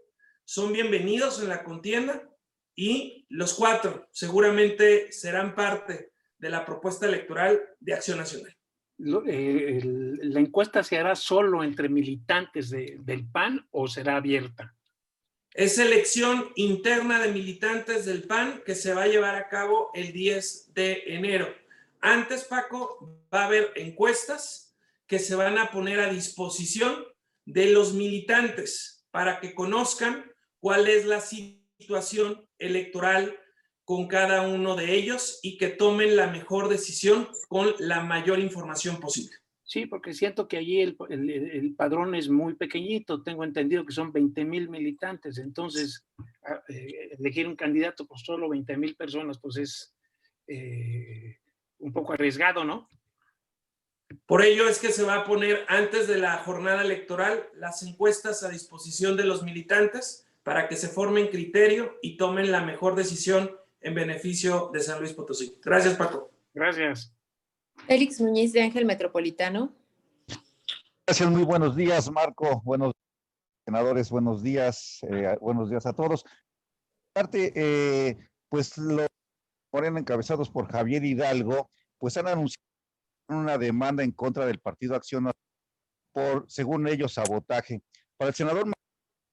son bienvenidos en la contienda y los 4 seguramente serán parte de la propuesta electoral de Acción Nacional. ¿La encuesta se hará solo entre militantes del PAN o será abierta? Es elección interna de militantes del PAN que se va a llevar a cabo el 10 de enero. Antes, Paco, va a haber encuestas que se van a poner a disposición de los militantes para que conozcan cuál es la situación electoral con cada uno de ellos y que tomen la mejor decisión con la mayor información posible. Sí, porque siento que allí el padrón es muy pequeñito. Tengo entendido que son 20,000 militantes. Entonces, elegir un candidato por solo 20,000 personas, pues es un poco arriesgado, ¿no? Por ello es que se va a poner antes de la jornada electoral las encuestas a disposición de los militantes para que se formen criterio y tomen la mejor decisión en beneficio de San Luis Potosí. Gracias, Paco. Gracias. Félix Muñiz de Ángel Metropolitano. Gracias, muy buenos días, Marco. Buenos senadores, buenos días a todos. Aparte, pues los Morena encabezados por Javier Hidalgo, pues han anunciado una demanda en contra del Partido Acción Nacional por, según ellos, sabotaje. Para el senador,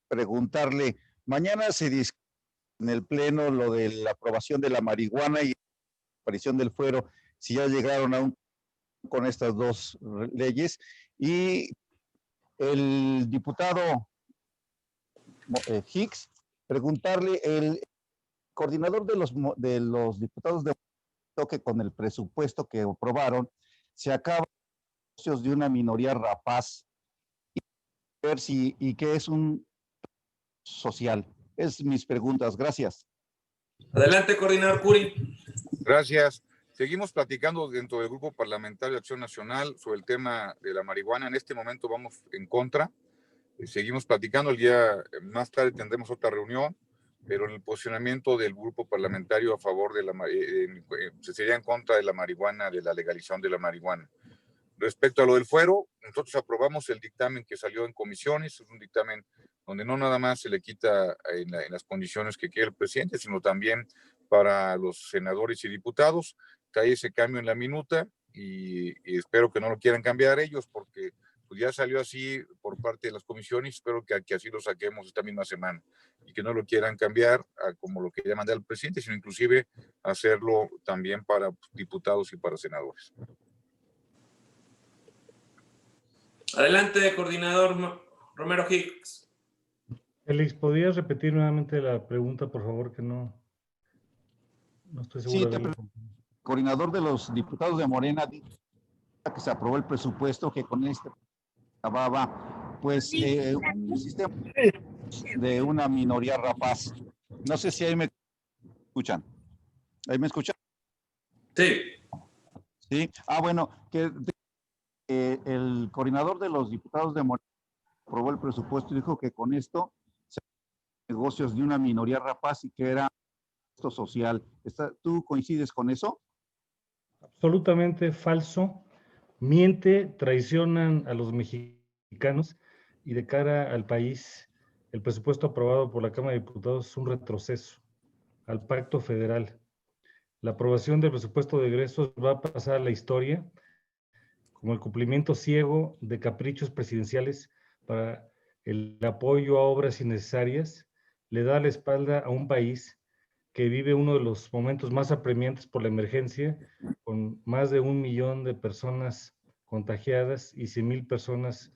preguntarle, mañana se discute en el Pleno lo de la aprobación de la marihuana y la aparición del fuero, si ya llegaron a un con estas dos leyes, y el diputado Hicks, preguntarle, el coordinador de los diputados de que con el presupuesto que aprobaron, se acaba de una minoría rapaz, y ver si, y qué es un social. Es mis preguntas, gracias. Adelante, coordinador Curi. Gracias. Seguimos platicando dentro del Grupo Parlamentario de Acción Nacional sobre el tema de la marihuana. En este momento vamos en contra. Seguimos platicando. El día más tarde tendremos otra reunión, pero el posicionamiento del Grupo Parlamentario a favor de la sería en contra de la marihuana, de la legalización de la marihuana. Respecto a lo del fuero, nosotros aprobamos el dictamen que salió en comisiones. Es un dictamen donde no nada más se le quita en las condiciones que quiere el presidente, sino también para los senadores y diputados. Hay ese cambio en la minuta y espero que no lo quieran cambiar ellos, porque pues ya salió así por parte de las comisiones. Espero que así lo saquemos esta misma semana y que no lo quieran cambiar como lo quería mandar el presidente, sino inclusive hacerlo también para diputados y para senadores. Adelante, coordinador Romero Hicks. Félix, ¿podrías repetir nuevamente la pregunta, por favor, que no estoy seguro de Coordinador de los diputados de Morena, que se aprobó el presupuesto, que con este acababa pues un sistema de una minoría rapaz. No sé si ahí me escuchan. ¿Ahí me escuchan? Sí. Sí. Bueno, que el coordinador de los diputados de Morena aprobó el presupuesto y dijo que con esto se negocios de una minoría rapaz y que era esto social. ¿Tú coincides con eso? Absolutamente falso. Miente, traicionan a los mexicanos y de cara al país, el presupuesto aprobado por la Cámara de Diputados es un retroceso al pacto federal. La aprobación del presupuesto de egresos va a pasar a la historia como el cumplimiento ciego de caprichos presidenciales para el apoyo a obras innecesarias. Le da la espalda a un país que vive uno de los momentos más apremiantes por la emergencia, con más de 1 millón de personas contagiadas y 100,000 personas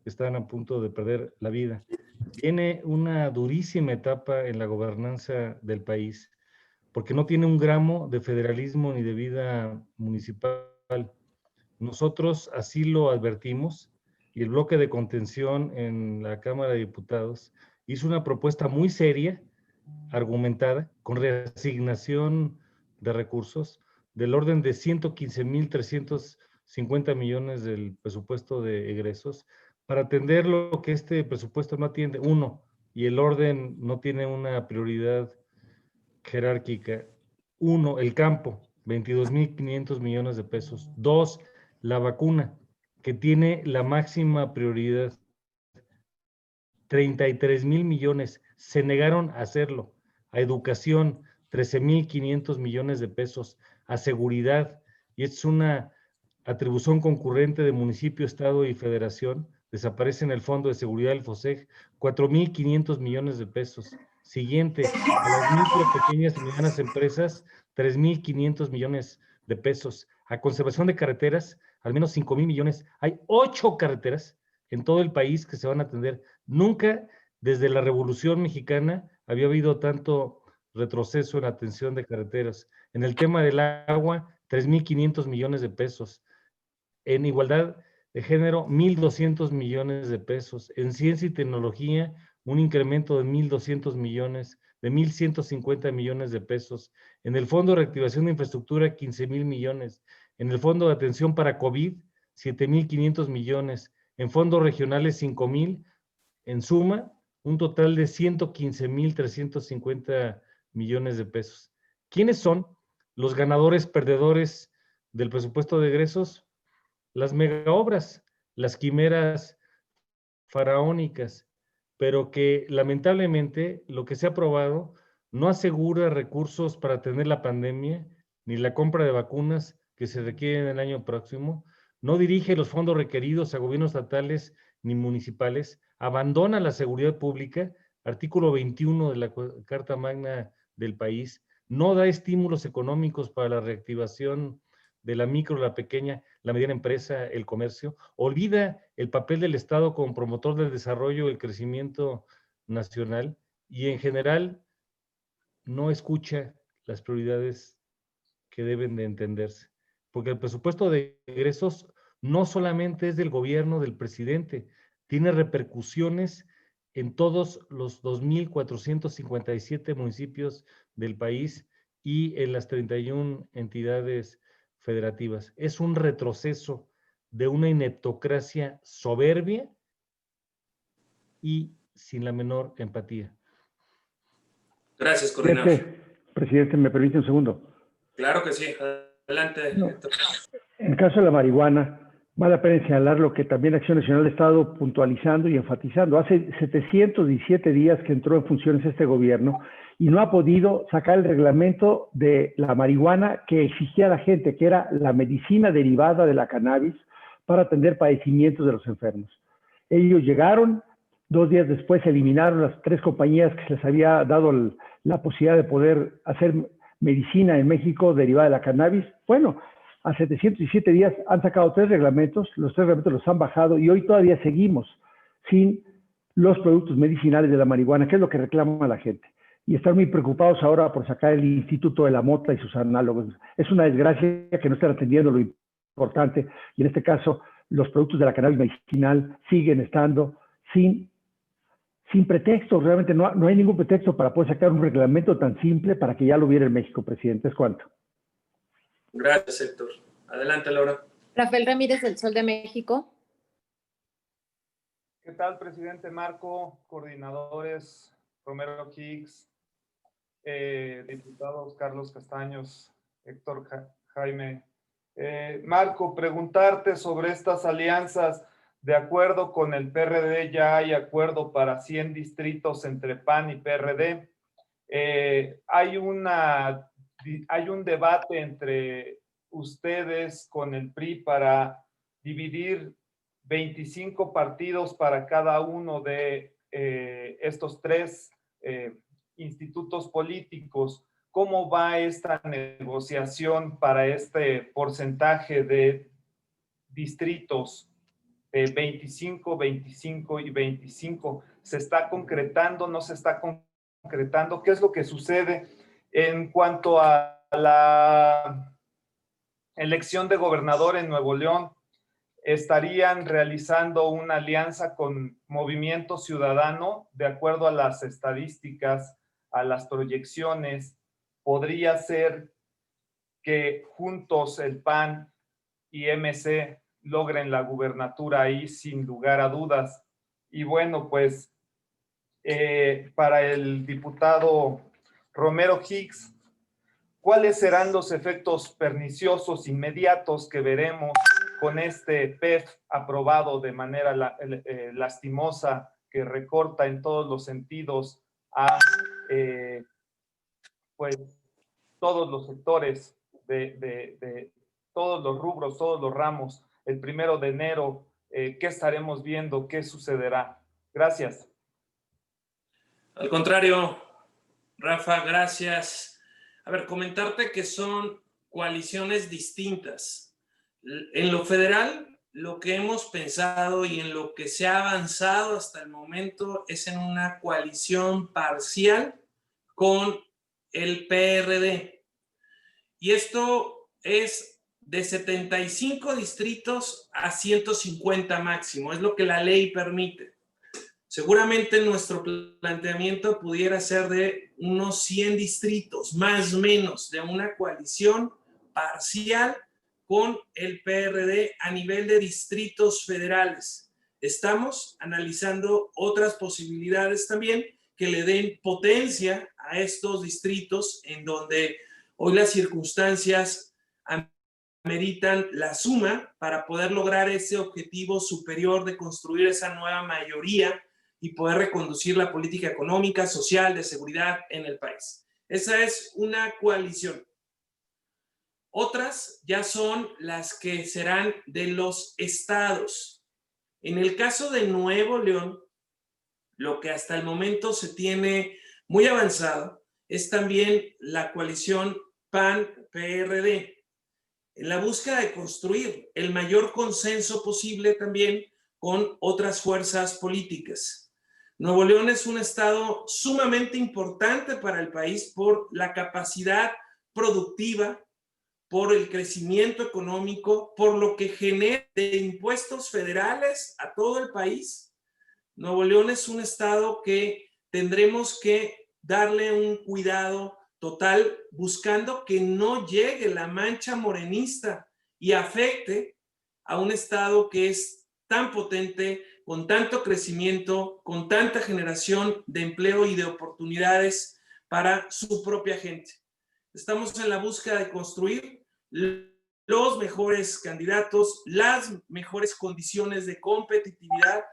que están a punto de perder la vida. Tiene una durísima etapa en la gobernanza del país, porque no tiene un gramo de federalismo ni de vida municipal. Nosotros así lo advertimos, y el bloque de contención en la Cámara de Diputados hizo una propuesta muy seria, argumentada, con reasignación de recursos del orden de 115,350 millones del presupuesto de egresos para atender lo que este presupuesto no atiende. Uno, y el orden no tiene una prioridad jerárquica. Uno, el campo. 22,500 millones de pesos. 2, la vacuna, que tiene la máxima prioridad, 33,000 millones, se negaron a hacerlo. A educación, 13,500 millones de pesos. A seguridad, y es una atribución concurrente de municipio, estado y federación, desaparece en el Fondo de Seguridad del FOSEG, 4,500 millones de pesos. Siguiente, a las micro, pequeñas y medianas empresas, 3,500 millones de pesos. A conservación de carreteras, al menos 5,000 millones. Hay 8 carreteras en todo el país que se van a atender. Nunca desde la Revolución Mexicana había habido tanto retroceso en la atención de carreteras. En el tema del agua, 3,500 millones de pesos. En igualdad de género, 1,200 millones de pesos. En ciencia y tecnología, un incremento de 1,200 millones, de 1,150 millones de pesos. En el Fondo de Reactivación de Infraestructura, 15,000 millones. En el Fondo de Atención para COVID, 7,500 millones. En fondos regionales, 5,000. En suma, un total de 115,350 millones de pesos. ¿Quiénes son los ganadores perdedores del presupuesto de egresos? Las megaobras, las quimeras faraónicas, pero que lamentablemente lo que se ha aprobado no asegura recursos para atender la pandemia, ni la compra de vacunas que se requieren el año próximo, no dirige los fondos requeridos a gobiernos estatales ni municipales, abandona la seguridad pública, artículo 21 de la Carta Magna del país, no da estímulos económicos para la reactivación de la micro, la pequeña, la mediana empresa, el comercio, olvida el papel del Estado como promotor del desarrollo y el crecimiento nacional y en general no escucha las prioridades que deben de entenderse. Porque el presupuesto de egresos no solamente es del gobierno del presidente, tiene repercusiones en todos los 2,457 municipios del país y en las 31 entidades federativas. Es un retroceso de una ineptocracia soberbia y sin la menor empatía. Gracias, coordinador. Presidente, ¿me permite un segundo? Claro que sí. Adelante, Héctor. En el caso de la marihuana, vale la pena señalar lo que también Acción Nacional ha estado puntualizando y enfatizando. Hace 717 días que entró en funciones este gobierno y no ha podido sacar el reglamento de la marihuana que exigía a la gente, que era la medicina derivada de la cannabis para atender padecimientos de los enfermos. Ellos llegaron, 2 días después eliminaron las 3 compañías que se les había dado la posibilidad de poder hacer medicina en México derivada de la cannabis. Bueno, a 717 días han sacado 3 reglamentos, los 3 reglamentos los han bajado y hoy todavía seguimos sin los productos medicinales de la marihuana, que es lo que reclama la gente. Y están muy preocupados ahora por sacar el Instituto de la Mota y sus análogos. Es una desgracia que no estén atendiendo lo importante y en este caso los productos de la cannabis medicinal siguen estando sin pretexto. Realmente no hay ningún pretexto para poder sacar un reglamento tan simple para que ya lo hubiera en México, presidente. ¿Es cuánto? Gracias, Héctor. Adelante, Laura. Rafael Ramírez, del Sol de México. ¿Qué tal, presidente Marco, coordinadores Romero Hicks, diputados Carlos Castaños, Héctor Jaime? Marco, preguntarte sobre estas alianzas. De acuerdo con el PRD, ya hay acuerdo para 100 distritos entre PAN y PRD. Hay un debate entre ustedes con el PRI para dividir 25 partidos para cada uno de estos 3 institutos políticos. ¿Cómo va esta negociación para este porcentaje de distritos? 25, 25 y 25. ¿Se está concretando? ¿No se está concretando? ¿Qué es lo que sucede en cuanto a la elección de gobernador en Nuevo León? ¿Estarían realizando una alianza con Movimiento Ciudadano? De acuerdo a las estadísticas, a las proyecciones, podría ser que juntos el PAN y MC logren la gubernatura ahí sin lugar a dudas. Y bueno, pues para el diputado Romero Hicks, ¿Cuáles serán los efectos perniciosos inmediatos que veremos con este PEF aprobado de manera lastimosa, que recorta en todos los sentidos a pues, todos los sectores de todos los rubros, todos los ramos? El 1 de enero, ¿qué estaremos viendo? ¿Qué sucederá? Gracias. Al contrario, Rafa, gracias. A ver, comentarte que son coaliciones distintas. En lo federal, lo que hemos pensado y en lo que se ha avanzado hasta el momento es en una coalición parcial con el PRD. Y esto es de 75 distritos a 150 máximo, es lo que la ley permite. Seguramente nuestro planteamiento pudiera ser de unos 100 distritos, más o menos, de una coalición parcial con el PRD a nivel de distritos federales. Estamos analizando otras posibilidades también que le den potencia a estos distritos en donde hoy las circunstancias ameritan la suma para poder lograr ese objetivo superior de construir esa nueva mayoría y poder reconducir la política económica, social, de seguridad en el país. Esa es una coalición. Otras ya son las que serán de los estados. En el caso de Nuevo León, lo que hasta el momento se tiene muy avanzado es también la coalición PAN-PRD, en la búsqueda de construir el mayor consenso posible también con otras fuerzas políticas. Nuevo León es un estado sumamente importante para el país por la capacidad productiva, por el crecimiento económico, por lo que genera de impuestos federales a todo el país. Nuevo León es un estado que tendremos que darle un cuidado total, buscando que no llegue la mancha morenista y afecte a un estado que es tan potente, con tanto crecimiento, con tanta generación de empleo y de oportunidades para su propia gente. Estamos en la búsqueda de construir los mejores candidatos, las mejores condiciones de competitividad,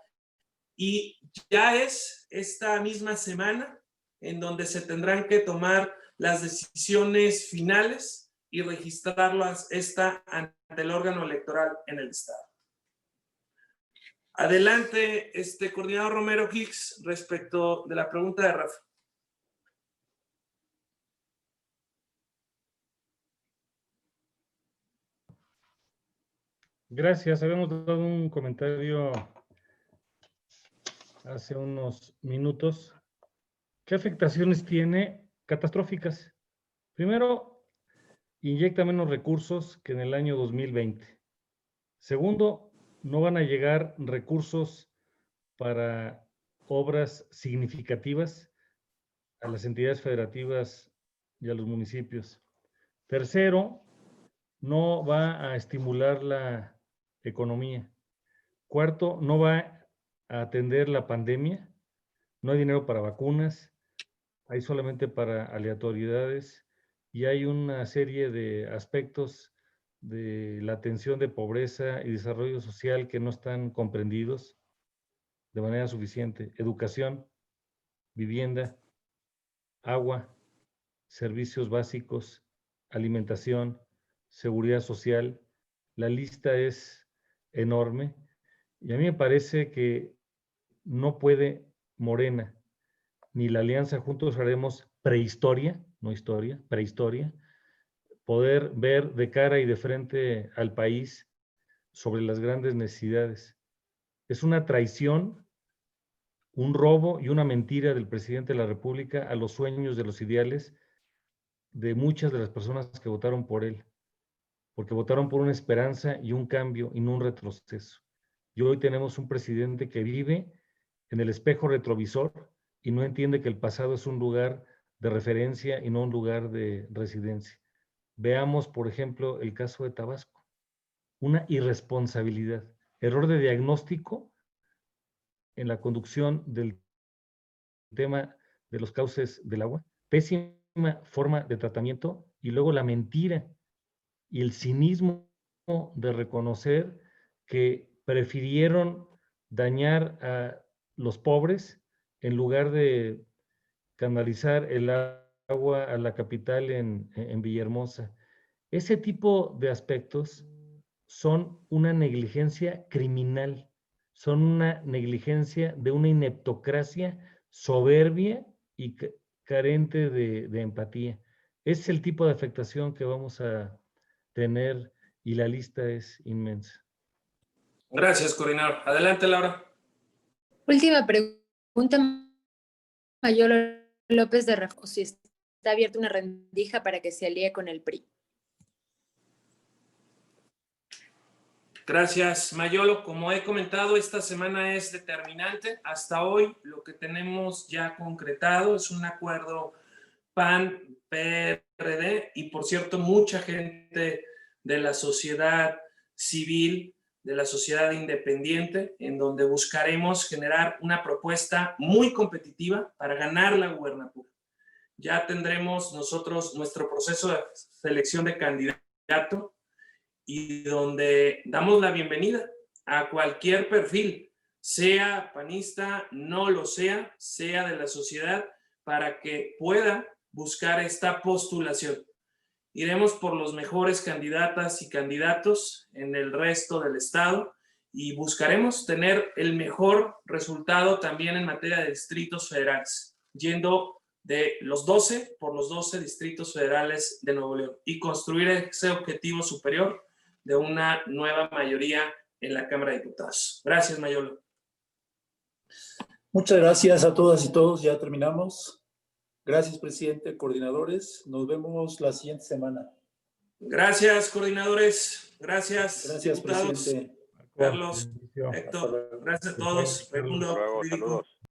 y ya es esta misma semana en donde se tendrán que tomar las decisiones finales y registrarlas ante el órgano electoral en el estado. Adelante, coordinador Romero Hicks, respecto de la pregunta de Rafa. Gracias. Habíamos dado un comentario hace unos minutos. ¿Qué afectaciones tiene? Catastróficas. Primero, inyecta menos recursos que en el año 2020. Segundo, no van a llegar recursos para obras significativas a las entidades federativas y a los municipios. Tercero, no va a estimular la economía. Cuarto, no va a atender la pandemia. No hay dinero para vacunas, hay solamente para aleatoriedades y hay una serie de aspectos de la atención de pobreza y desarrollo social que no están comprendidos de manera suficiente. Educación, vivienda, agua, servicios básicos, alimentación, seguridad social. La lista es enorme y a mí me parece que no puede Morena ni la Alianza Juntos Haremos prehistoria, no historia, prehistoria, poder ver de cara y de frente al país sobre las grandes necesidades. Es una traición, un robo y una mentira del presidente de la República a los sueños, de los ideales de muchas de las personas que votaron por él, porque votaron por una esperanza y un cambio y no un retroceso. Y hoy tenemos un presidente que vive en el espejo retrovisor y no entiende que el pasado es un lugar de referencia y no un lugar de residencia. Veamos, por ejemplo, el caso de Tabasco. Una irresponsabilidad, error de diagnóstico en la conducción del tema de los cauces del agua, pésima forma de tratamiento y luego la mentira y el cinismo de reconocer que prefirieron dañar a los pobres en lugar de canalizar el agua a la capital en Villahermosa. Ese tipo de aspectos son una negligencia criminal, son una negligencia de una ineptocracia soberbia y carente de empatía. Es el tipo de afectación que vamos a tener y la lista es inmensa. Gracias, coordinador. Adelante, Laura. Última pregunta, Mayolo López de Rafa, si está abierta una rendija para que se alíe con el PRI. Gracias, Mayolo. Como he comentado, esta semana es determinante. Hasta hoy lo que tenemos ya concretado es un acuerdo PAN-PRD y, por cierto, mucha gente de la sociedad civil, de la sociedad independiente, en donde buscaremos generar una propuesta muy competitiva para ganar la gubernatura. Ya tendremos nosotros nuestro proceso de selección de candidato y donde damos la bienvenida a cualquier perfil, sea panista, no lo sea, sea de la sociedad, para que pueda buscar esta postulación. Iremos por los mejores candidatas y candidatos en el resto del estado y buscaremos tener el mejor resultado también en materia de distritos federales, yendo de los 12 por los 12 distritos federales de Nuevo León y construir ese objetivo superior de una nueva mayoría en la Cámara de Diputados. Gracias, Mayolo. Muchas gracias a todas y todos. Ya terminamos. Gracias, presidente, coordinadores. Nos vemos la siguiente semana. Gracias, coordinadores. Gracias, Gracias, diputados. presidente. Carlos, Héctor, gracias a todos. Hasta luego, saludos.